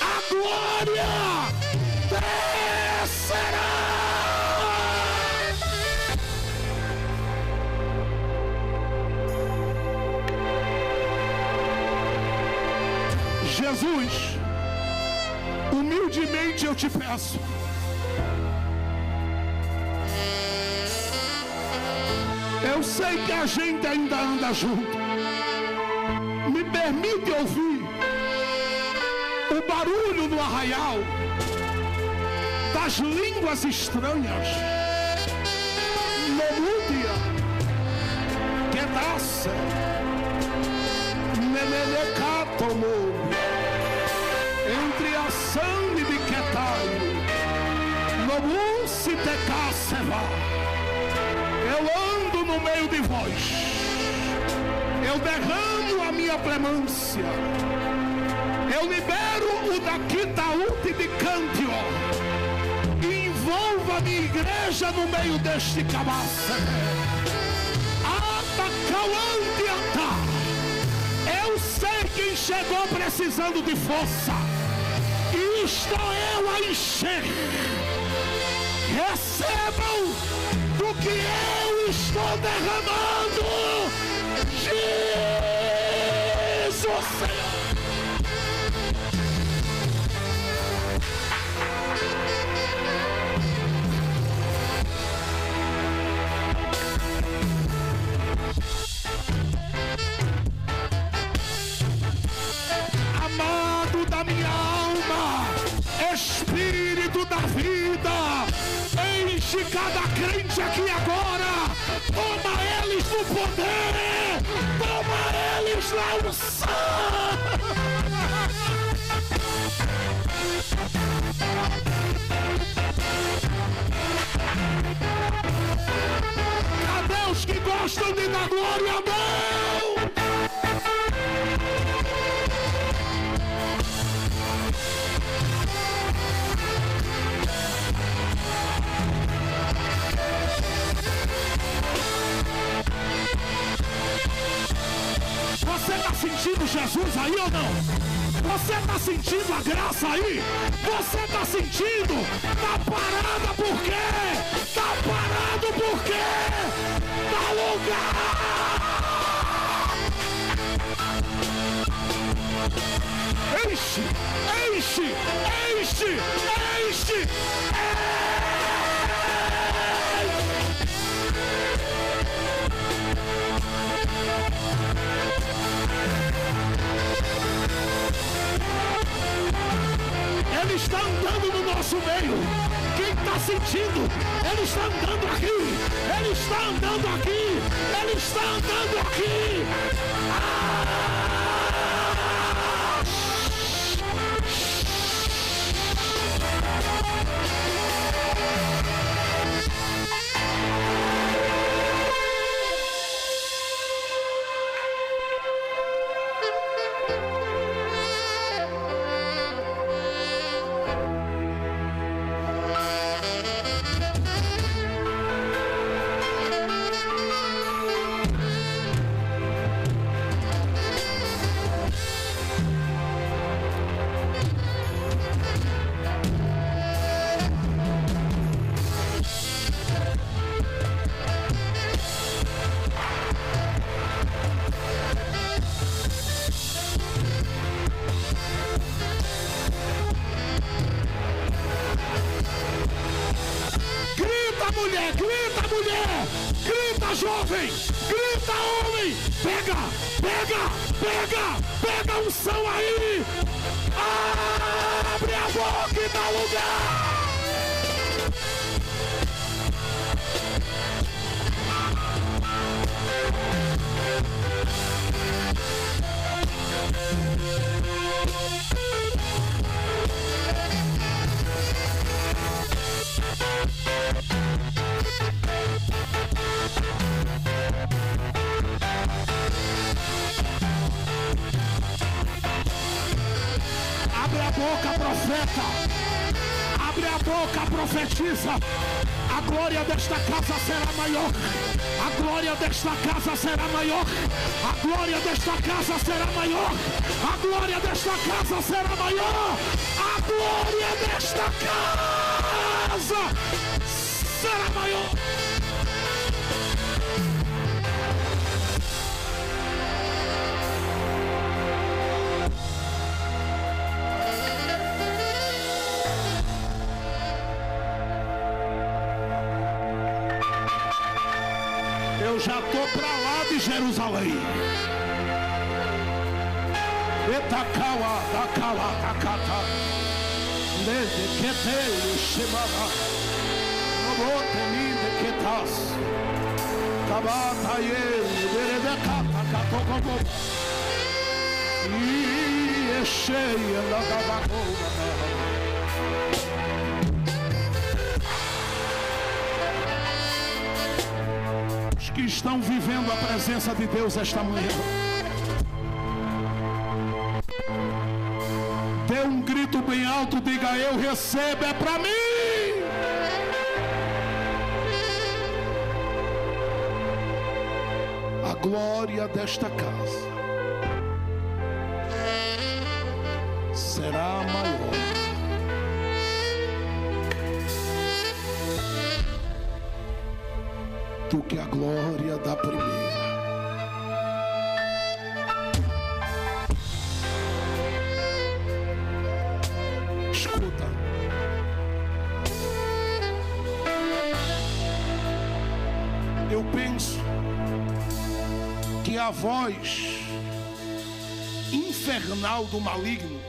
A glória descerá. Jesus, humildemente eu te peço, eu sei que a gente ainda anda junto, me permite ouvir o barulho no arraial das línguas estranhas. Nomúdia, que nasce, Menelecatomou, entre a sangue de Quetaio, Nomusi de Cásseva. Eu ando no meio de vós, eu derramo a minha clemência, eu libero o da Quitaúte de Cântio, e envolva a minha igreja no meio deste cabaça. Atacauante atá. Eu sei quem chegou precisando de força, e estou eu a encher. Recebam do que eu estou derramando, Jesus Senhor. Enche cada crente aqui agora. Toma eles no poder. Toma eles na unção. Cadê os que gostam de dar glória a Deus? Você está sentindo Jesus aí ou não? Você está sentindo a graça aí? Você está sentindo? Está parada por quê? Está parado por quê? Dá lugar! Enche! Enche! Enche! Enche! Ele está andando no nosso meio. Quem está sentindo? Ele está andando aqui. Ele está andando aqui. Ele está andando aqui. Grita, mulher! Grita, jovem! Grita, homem! Pega! Pega! Pega! Pega a unção aí! Abre a boca e dá lugar! Abre a boca, profeta. Abre a boca, profetiza. A glória desta casa será maior. A glória desta casa será maior. A glória desta casa será maior. A glória desta casa será maior. A glória desta casa será maior. Eu já estou para lá de Jerusalém. Etakawa, Takawa, Takata. Lede kete shimara. Noboteminde ketas. Tabata ye, berebekata katokobo. Yeshe lagabako. Que estão vivendo a presença de Deus esta manhã, dê um grito bem alto, diga: eu recebo, é para mim. A glória desta casa será maior do que a glória da primeira. Escuta. Eu penso que a voz infernal do maligno,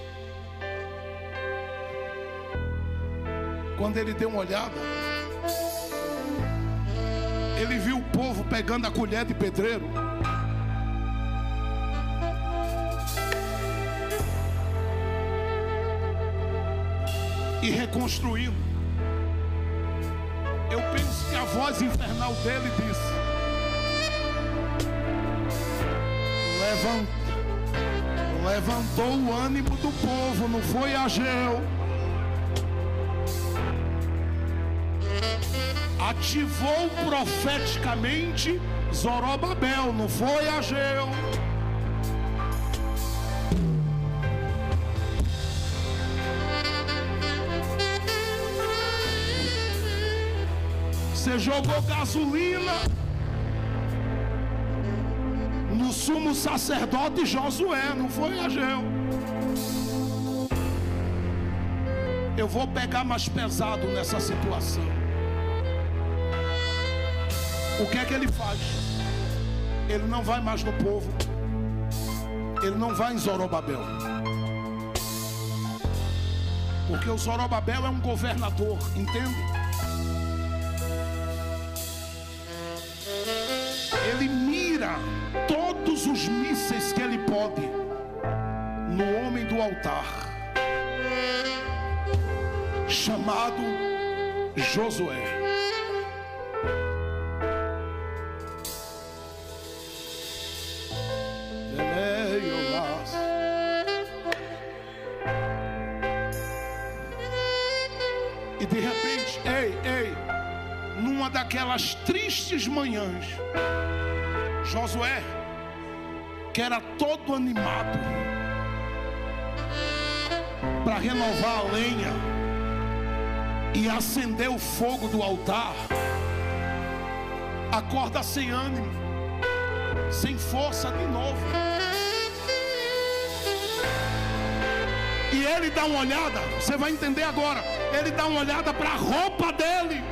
quando ele deu uma olhada, Ele viu o povo pegando a colher de pedreiro. E reconstruindo. Eu penso que a voz infernal dele disse: levantou o ânimo do povo, não foi Ageu. Ativou profeticamente Zorobabel, não foi Ageu. Você jogou gasolina no sumo sacerdote Josué, não foi Ageu. Eu vou pegar mais pesado nessa situação. O que é que ele faz? Ele não vai mais no povo. Ele não vai em Zorobabel. Porque o Zorobabel é um governador, entende? Ele mira todos os mísseis que ele pode no homem do altar, chamado Josué. E de repente, numa daquelas tristes manhãs, Josué, que era todo animado para renovar a lenha e acender o fogo do altar, acorda sem ânimo, sem força de novo. E ele dá uma olhada, você vai entender agora. Ele dá uma olhada para a roupa dele,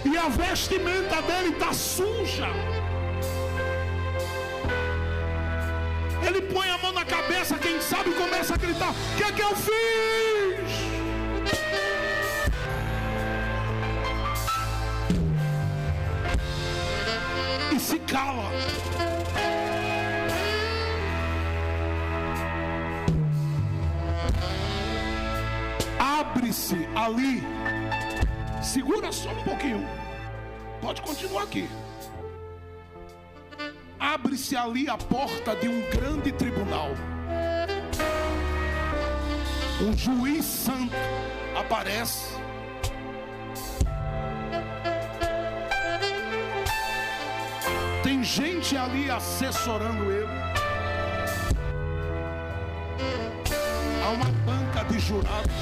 e a vestimenta dele está suja. Ele põe a mão na cabeça, quem sabe começa a gritar: o que é que eu fiz? E se cala. Abre-se ali. Segura só um pouquinho. Pode continuar aqui. Abre-se ali a porta de um grande tribunal. Um juiz santo aparece. Tem gente ali assessorando ele. Há uma banca de jurados.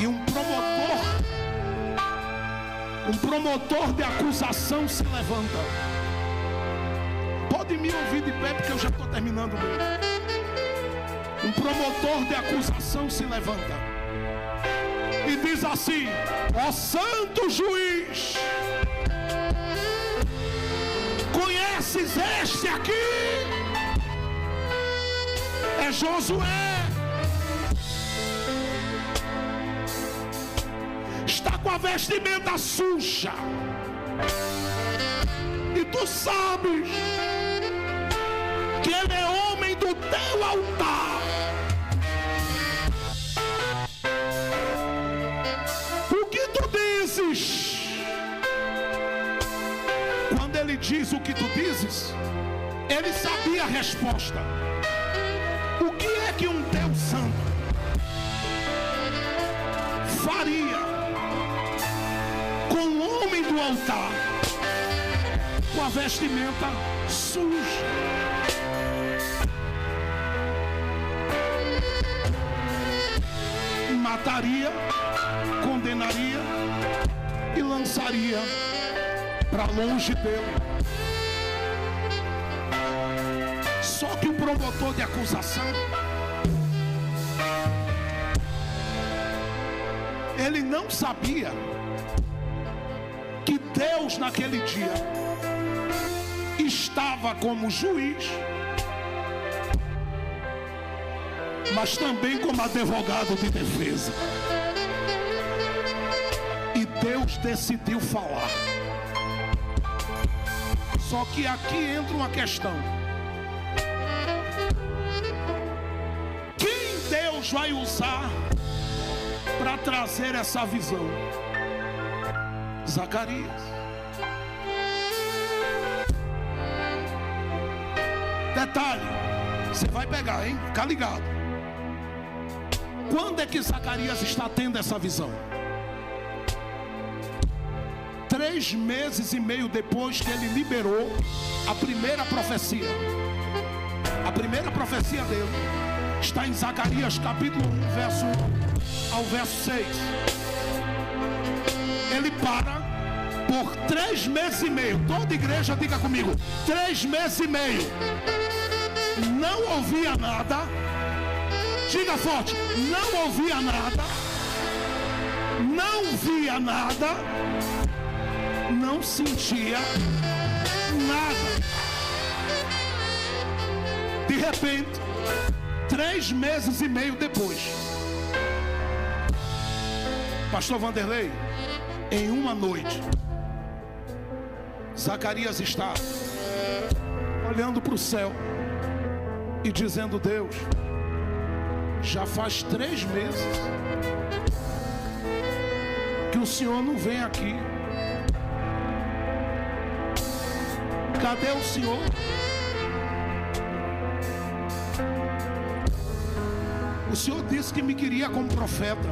E um promotor de acusação se levanta. Pode me ouvir de pé, porque eu já estou terminando mesmo. Um promotor de acusação se levanta e diz assim: ó santo juiz, conheces este aqui? É Josué. Está com a vestimenta suja. E tu sabes que ele é homem do teu altar. O que tu dizes? Quando ele diz o que tu dizes, ele sabia a resposta. O que é que um Deus santo faria com o homem do altar com a vestimenta suja? Mataria, condenaria e lançaria para longe dele. Só que o promotor de acusação, ele não sabia que Deus naquele dia estava como juiz, mas também como advogado de defesa. E Deus decidiu falar. Só que aqui entra uma questão. Quem Deus vai usar para trazer essa visão? Zacarias. Detalhe, você vai pegar, hein? Fica ligado. Quando é que Zacarias está tendo essa visão? 3 meses e meio depois que ele liberou a primeira profecia. A primeira profecia dele está em Zacarias capítulo 1, verso 1 ao verso 6. Ele para por 3 meses e meio. Toda igreja diga comigo: 3 meses e meio. Não ouvia nada. Diga forte: não ouvia nada. Não via nada. Não sentia nada. De repente, 3 meses e meio depois, Pastor Vanderlei, em uma noite, Zacarias está olhando para o céu e dizendo: Deus, já faz 3 meses que o Senhor não vem aqui. Cadê o Senhor? O Senhor disse que me queria como profeta.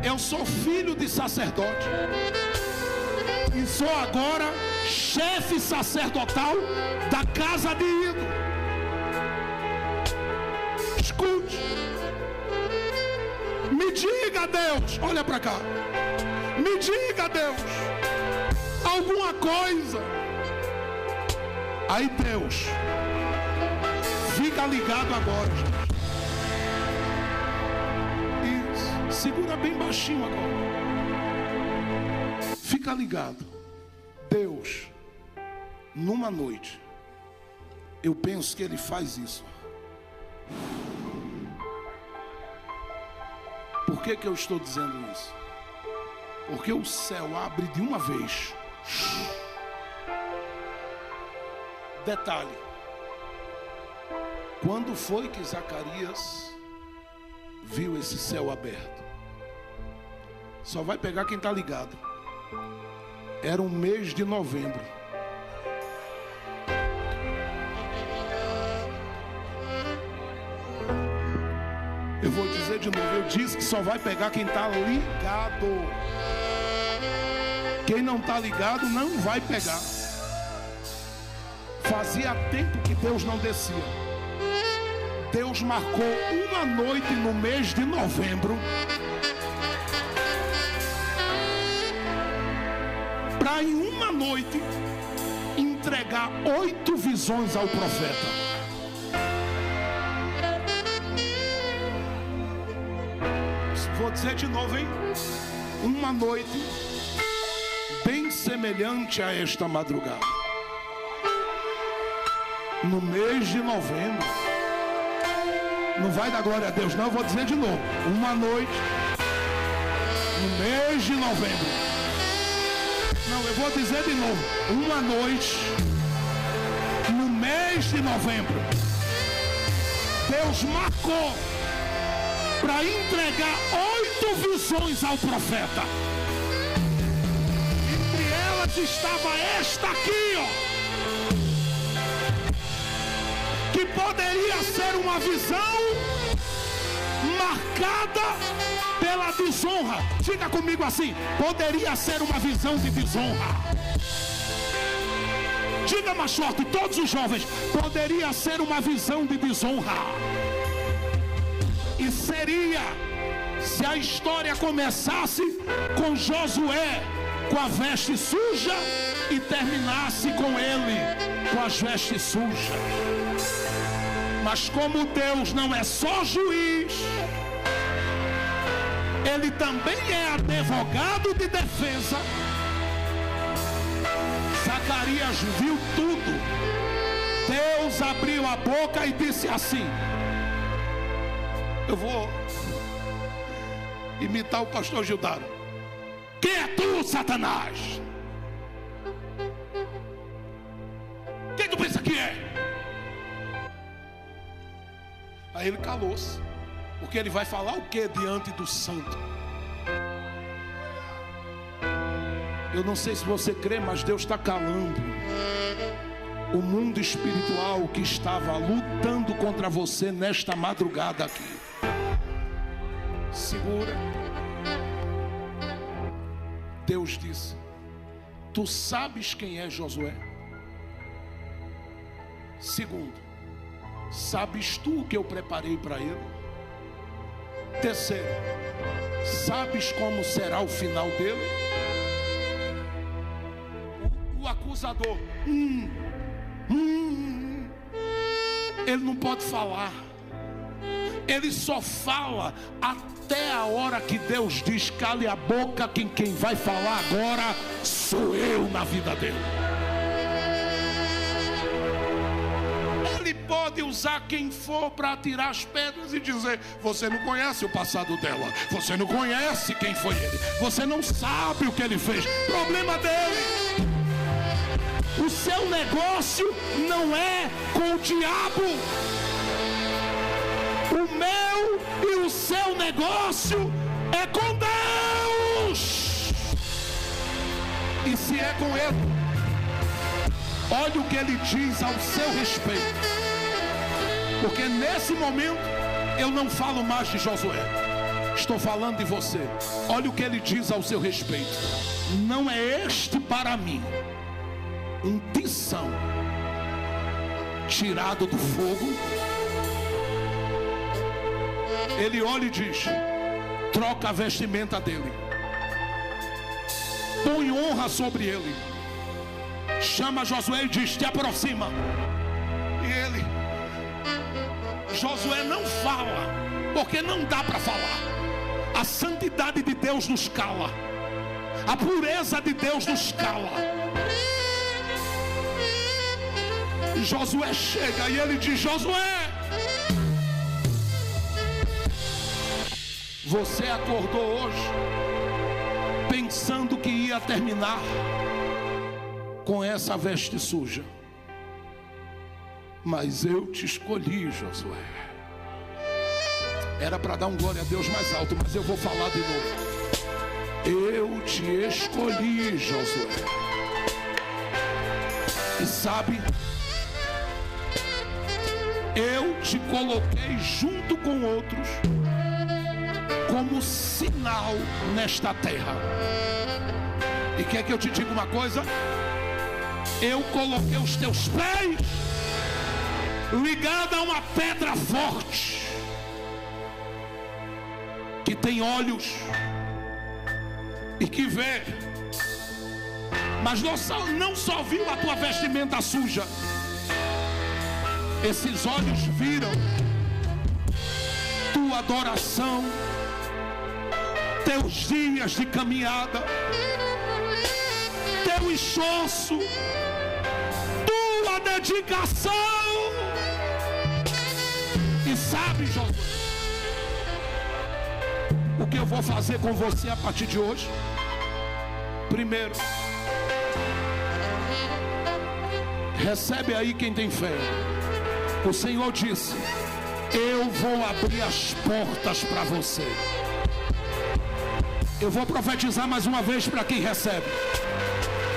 Eu sou filho de sacerdote e sou agora chefe sacerdotal da casa de Ido. Escute. Me diga, Deus, olha para cá. Me diga, Deus, alguma coisa. Aí Deus, fica ligado agora, gente. Isso, segura bem baixinho agora. Fica ligado. Deus, numa noite, eu penso que Ele faz isso. Por que eu estou dizendo isso? Porque o céu abre de uma vez. Detalhe: quando foi que Zacarias viu esse céu aberto? Só vai pegar quem está ligado. Era um mês de novembro. Eu vou dizer de novo. Eu disse que só vai pegar quem está ligado. Quem não está ligado não vai pegar. Fazia tempo que Deus não descia. Deus marcou uma noite no mês de novembro para em uma noite entregar 8 visões ao profeta. Vou dizer de novo, hein? Uma noite bem semelhante a esta madrugada, no mês de novembro. Não vai dar glória a Deus, não. Eu vou dizer de novo. Uma noite no mês de novembro. Não, eu vou dizer de novo. Uma noite no mês de novembro, Deus marcou para entregar 8 visões ao profeta. Entre elas estava esta aqui, ó, que poderia ser uma visão marcada pela desonra. Diga comigo assim: poderia ser uma visão de desonra. Diga mais forte, todos os jovens: poderia ser uma visão de desonra. E seria se a história começasse com Josué com a veste suja e terminasse com ele com as vestes sujas. Mas como Deus não é só juiz, Ele também é advogado de defesa. Zacarias viu tudo. Deus abriu a boca e disse assim: eu vou imitar o pastor Gildaro. Quem é tu, Satanás? Quem tu pensa que é? Aí ele calou-se, porque ele vai falar o que diante do santo? Eu não sei se você crê, mas Deus está calando o mundo espiritual que estava lutando contra você nesta madrugada aqui. Segura. Deus disse: tu sabes quem é Josué? Segundo, sabes tu o que eu preparei para ele? Terceiro, sabes como será o final dele? O acusador, ele não pode falar. Ele só fala até a hora que Deus diz: cale a boca, quem vai falar agora sou eu na vida dele. Ele pode usar quem for para atirar as pedras e dizer: você não conhece o passado dela, você não conhece quem foi ele, você não sabe o que ele fez. Problema dele. O seu negócio não é com o diabo. O meu e o seu negócio é com Deus. E se é com ele, olha o que ele diz ao seu respeito. Porque nesse momento eu não falo mais de Josué, estou falando de você. Olha o que ele diz ao seu respeito: não é este para mim um tição tirado do fogo? Ele olha e diz: troca a vestimenta dele, põe honra sobre ele, chama Josué e diz: te aproxima. E ele, Josué, não fala, porque não dá para falar. A santidade de Deus nos cala, a pureza de Deus nos cala. E Josué chega e ele diz: Josué, você acordou hoje pensando que ia terminar com essa veste suja, mas eu te escolhi, Josué. Era para dar um glória a Deus mais alto, mas eu vou falar de novo. Eu te escolhi, Josué. E sabe, eu te coloquei junto com outros como sinal nesta terra. E quer que eu te diga uma coisa? Eu coloquei os teus pés ligados a uma pedra forte, que tem olhos e que vê, mas não só viu a tua vestimenta suja. Esses olhos viram tua adoração, teus dias de caminhada, teu esforço, tua dedicação. E sabe, Josué, o que eu vou fazer com você a partir de hoje? Primeiro, recebe aí quem tem fé. O Senhor disse: eu vou abrir as portas para você. Eu vou profetizar mais uma vez para quem recebe.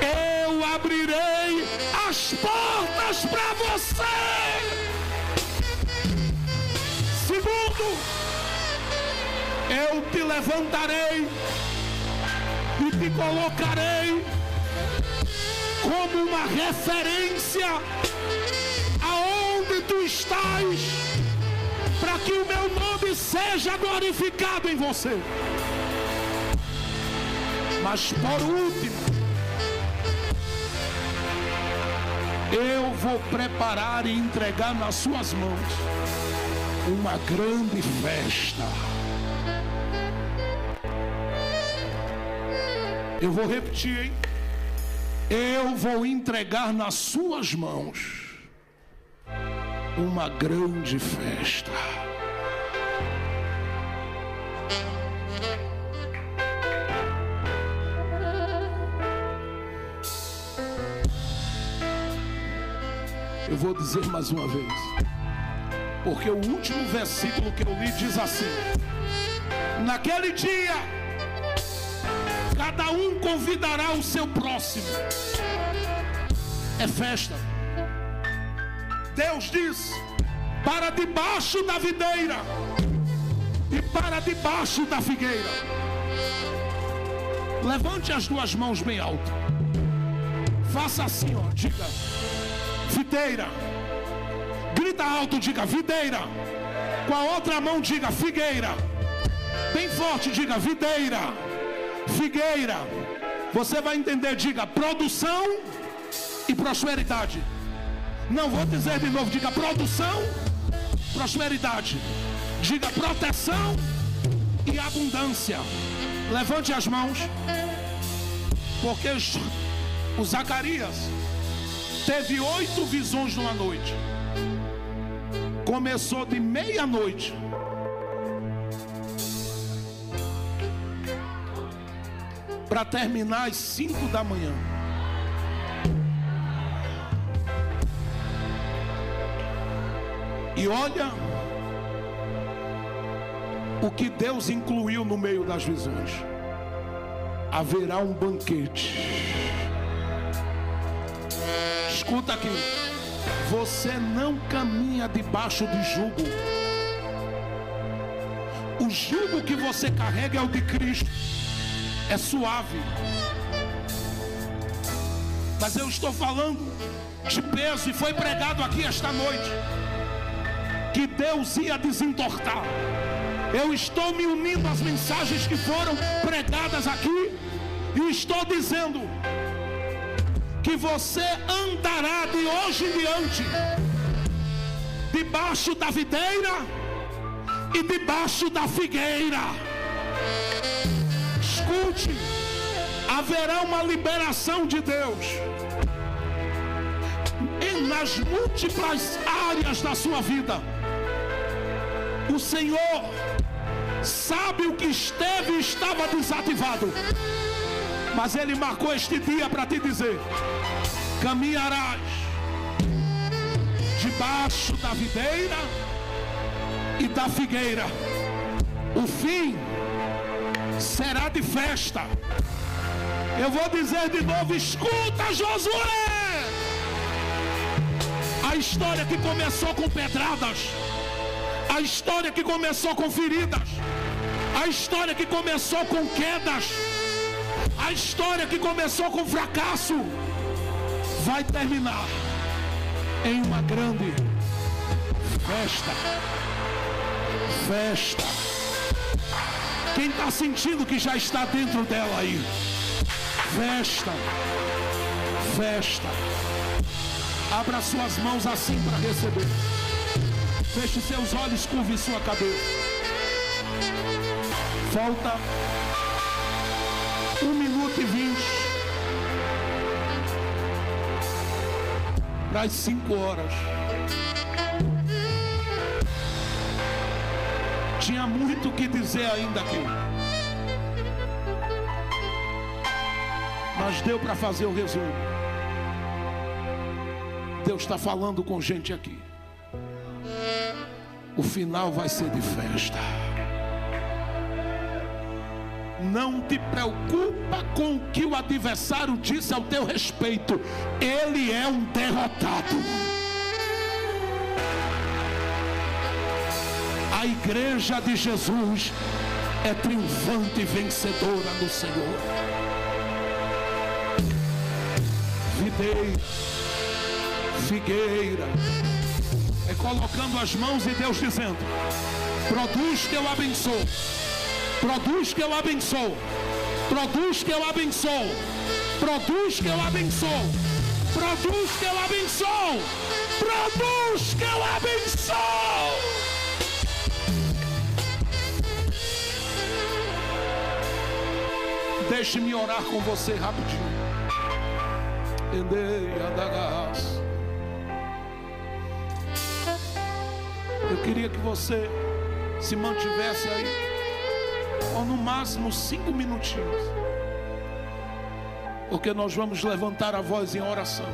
Eu abrirei as portas para você. Segundo, eu te levantarei e te colocarei como uma referência aonde tu estás, para que o meu nome seja glorificado em você. Mas por último, eu vou preparar e entregar nas suas mãos uma grande festa. Eu vou repetir, hein? Eu vou entregar nas suas mãos uma grande festa. Eu vou dizer mais uma vez, porque o último versículo que eu li diz assim: naquele dia, cada um convidará o seu próximo. É festa. Deus diz: para debaixo da videira e para debaixo da figueira. Levante as duas mãos bem alto. Faça assim, ó. Diga: videira. Grita alto, diga: videira. Com a outra mão, diga: figueira. Bem forte, diga: videira. Figueira. Você vai entender, diga: produção e prosperidade. Não vou dizer de novo, diga: produção, prosperidade. Diga: proteção e abundância. Levante as mãos. Porque o Zacarias teve 8 visões numa noite. Começou de meia-noite para terminar às 5 da manhã. E olha o que Deus incluiu no meio das visões. Haverá um banquete. Escuta aqui. Você não caminha debaixo de jugo. O jugo que você carrega é o de Cristo. É suave. Mas eu estou falando de peso, e foi pregado aqui esta noite que Deus ia desentortar. Eu estou me unindo às mensagens que foram pregadas aqui e estou dizendo que você andará de hoje em diante debaixo da videira e debaixo da figueira. Escute, haverá uma liberação de Deus nas múltiplas áreas da sua vida. O Senhor sabe o que esteve e estava desativado, mas Ele marcou este dia para te dizer: caminharás debaixo da videira e da figueira. O fim será de festa. Eu vou dizer de novo: escuta, Josué. A história que começou com pedradas, a história que começou com feridas, a história que começou com quedas, a história que começou com fracasso, vai terminar em uma grande festa. Festa. Quem está sentindo que já está dentro dela aí? Festa. Festa. Abra suas mãos assim para receber. Feche seus olhos, curve sua cabeça. Falta 1 minuto e 20 para as 5 horas. Tinha muito o que dizer ainda aqui, mas deu para fazer o resumo. Deus está falando com gente aqui. O final vai ser de festa. Não te preocupa com o que o adversário disse ao teu respeito. Ele é um derrotado. A igreja de Jesus é triunfante e vencedora no Senhor. Videira, figueira, é colocando as mãos e Deus dizendo: produz que eu abençoo, produz que eu abençoo, produz que eu abençoo, produz que eu abençoo, produz que eu abençoo, produz que eu abençoo. Deixe-me orar com você rapidinho. Eu queria que você se mantivesse aí, ou no máximo 5 minutinhos, porque nós vamos levantar a voz em oração.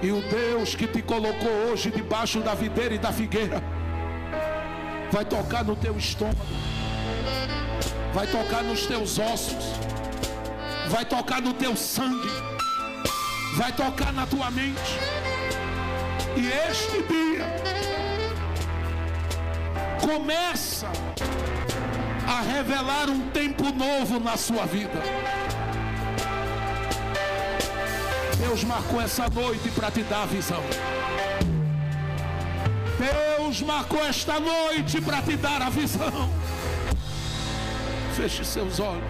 E o Deus que te colocou hoje debaixo da videira e da figueira vai tocar no teu estômago, vai tocar nos teus ossos, vai tocar no teu sangue, vai tocar na tua mente. E este dia começa a revelar um tempo novo na sua vida. Deus marcou essa noite para te dar a visão. Deus marcou esta noite para te dar a visão. Feche seus olhos.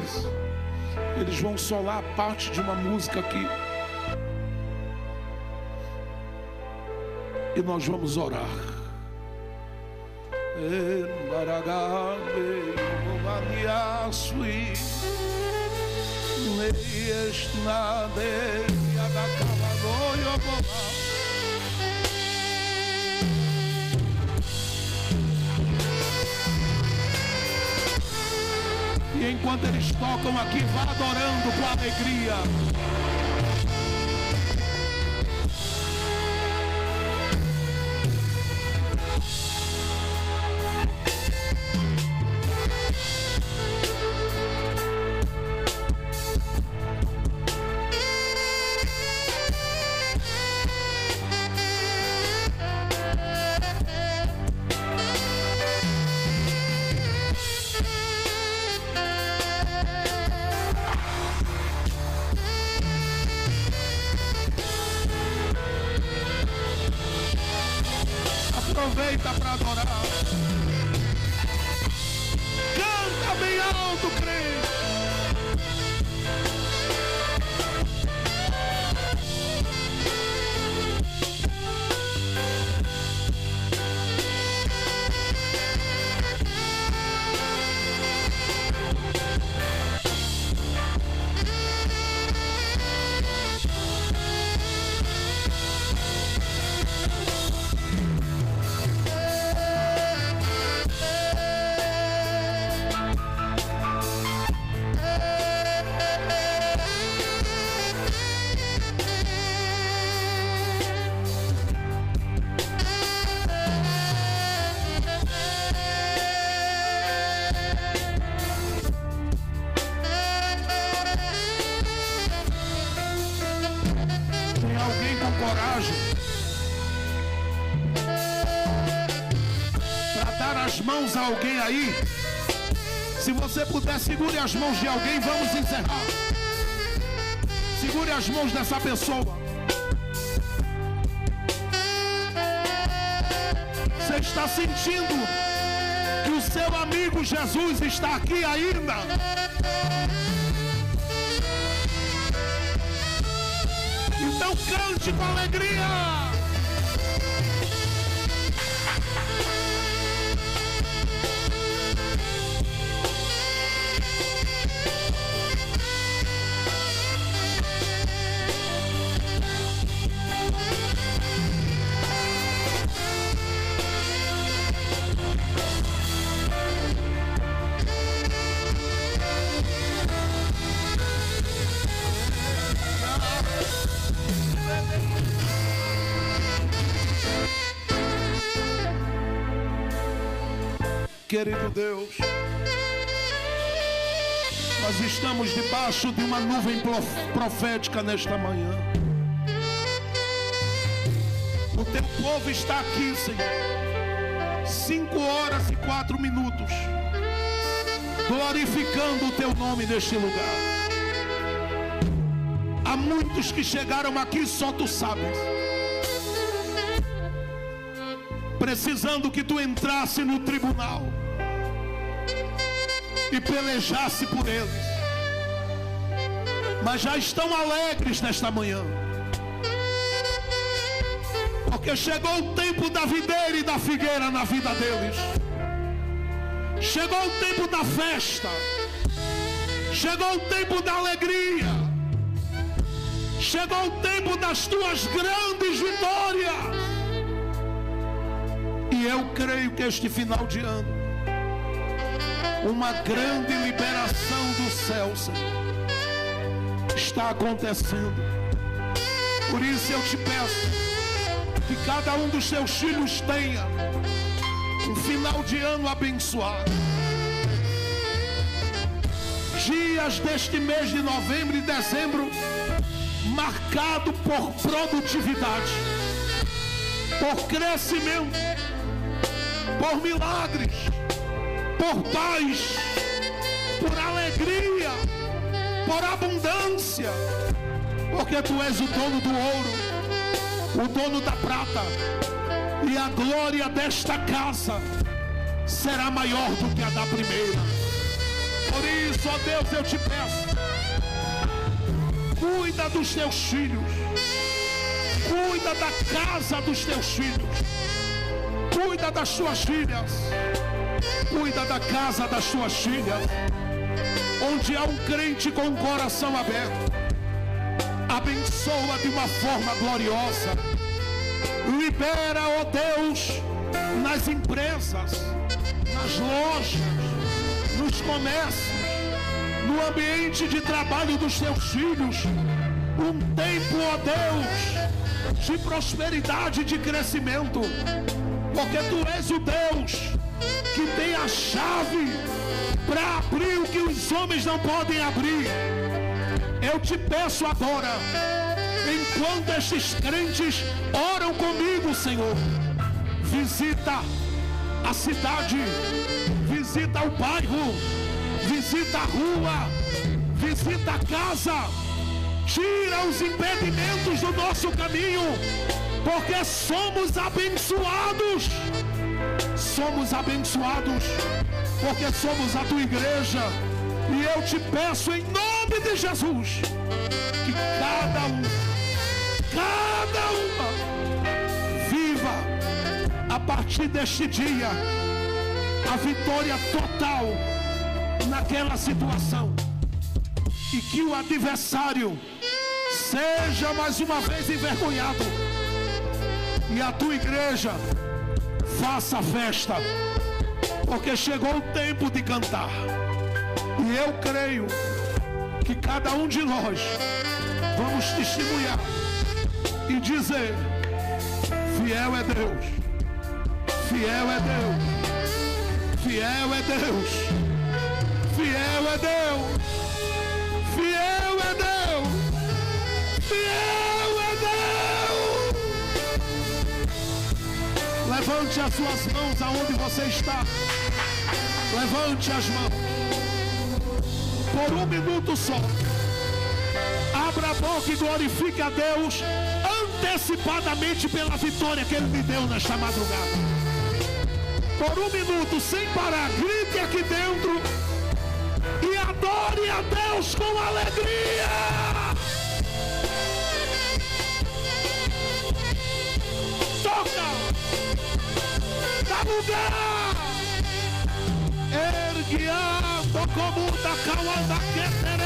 Isso. Eles vão solar a parte de uma música aqui. E nós vamos orar. E enquanto eles tocam aqui, vá adorando com alegria. Aproveita para adorar. Canta bem alto, crente. Mãos a alguém aí. Se você puder, segure as mãos de alguém. Vamos encerrar. Segure as mãos dessa pessoa. Você está sentindo que o seu amigo Jesus está aqui ainda? Então cante com alegria. Querido Deus, nós estamos debaixo de uma nuvem profética nesta manhã. O teu povo está aqui, Senhor, 5h04, glorificando o teu nome neste lugar. Há muitos que chegaram aqui, só tu sabes, precisando que tu entrasse no tribunal e pelejasse por eles, mas já estão alegres nesta manhã, porque chegou o tempo da videira e da figueira na vida deles. Chegou o tempo da festa, chegou o tempo da alegria, chegou o tempo das tuas grandes vitórias. E eu creio que este final de ano Uma grande liberação do céu, Senhor, está acontecendo. Por isso eu te peço que cada um dos teus filhos tenha um final de ano abençoado. Dias deste mês de novembro e dezembro marcado por produtividade, por crescimento, por milagres, por paz, por alegria, por abundância, porque tu és o dono do ouro, o dono da prata, e a glória desta casa será maior do que a da primeira. Por isso, ó Deus, eu te peço, cuida dos teus filhos, cuida da casa dos teus filhos, cuida das tuas filhas, cuida da casa das tuas filhas, onde há um crente com o coração aberto. Abençoa de uma forma gloriosa. Libera, ó Deus, nas empresas, nas lojas, nos comércios, no ambiente de trabalho dos teus filhos, um tempo, ó Deus, de prosperidade e de crescimento, porque tu és o Deus que tem a chave para abrir o que os homens não podem abrir. Eu te peço agora, enquanto estes crentes oram comigo, Senhor, visita a cidade, visita o bairro, visita a rua, visita a casa, tira os impedimentos do nosso caminho, porque somos abençoados, porque somos a tua igreja. E eu te peço em nome de Jesus, que cada uma viva a partir deste dia a vitória total naquela situação, e que o adversário seja mais uma vez envergonhado, e a tua igreja faça festa, porque chegou o tempo de cantar. E eu creio que cada um de nós vamos testemunhar e dizer: fiel é Deus, fiel é Deus, fiel é Deus, fiel é Deus, fiel é Deus, fiel é Deus. Levante as suas mãos aonde você está. Levante as mãos. Por um minuto só, abra a boca e glorifique a Deus antecipadamente pela vitória que Ele me deu nesta madrugada. Por um minuto, sem parar, grite aqui dentro e adore a Deus com alegria. Toca, dá lugar. Erguia como da cauanda que teremos.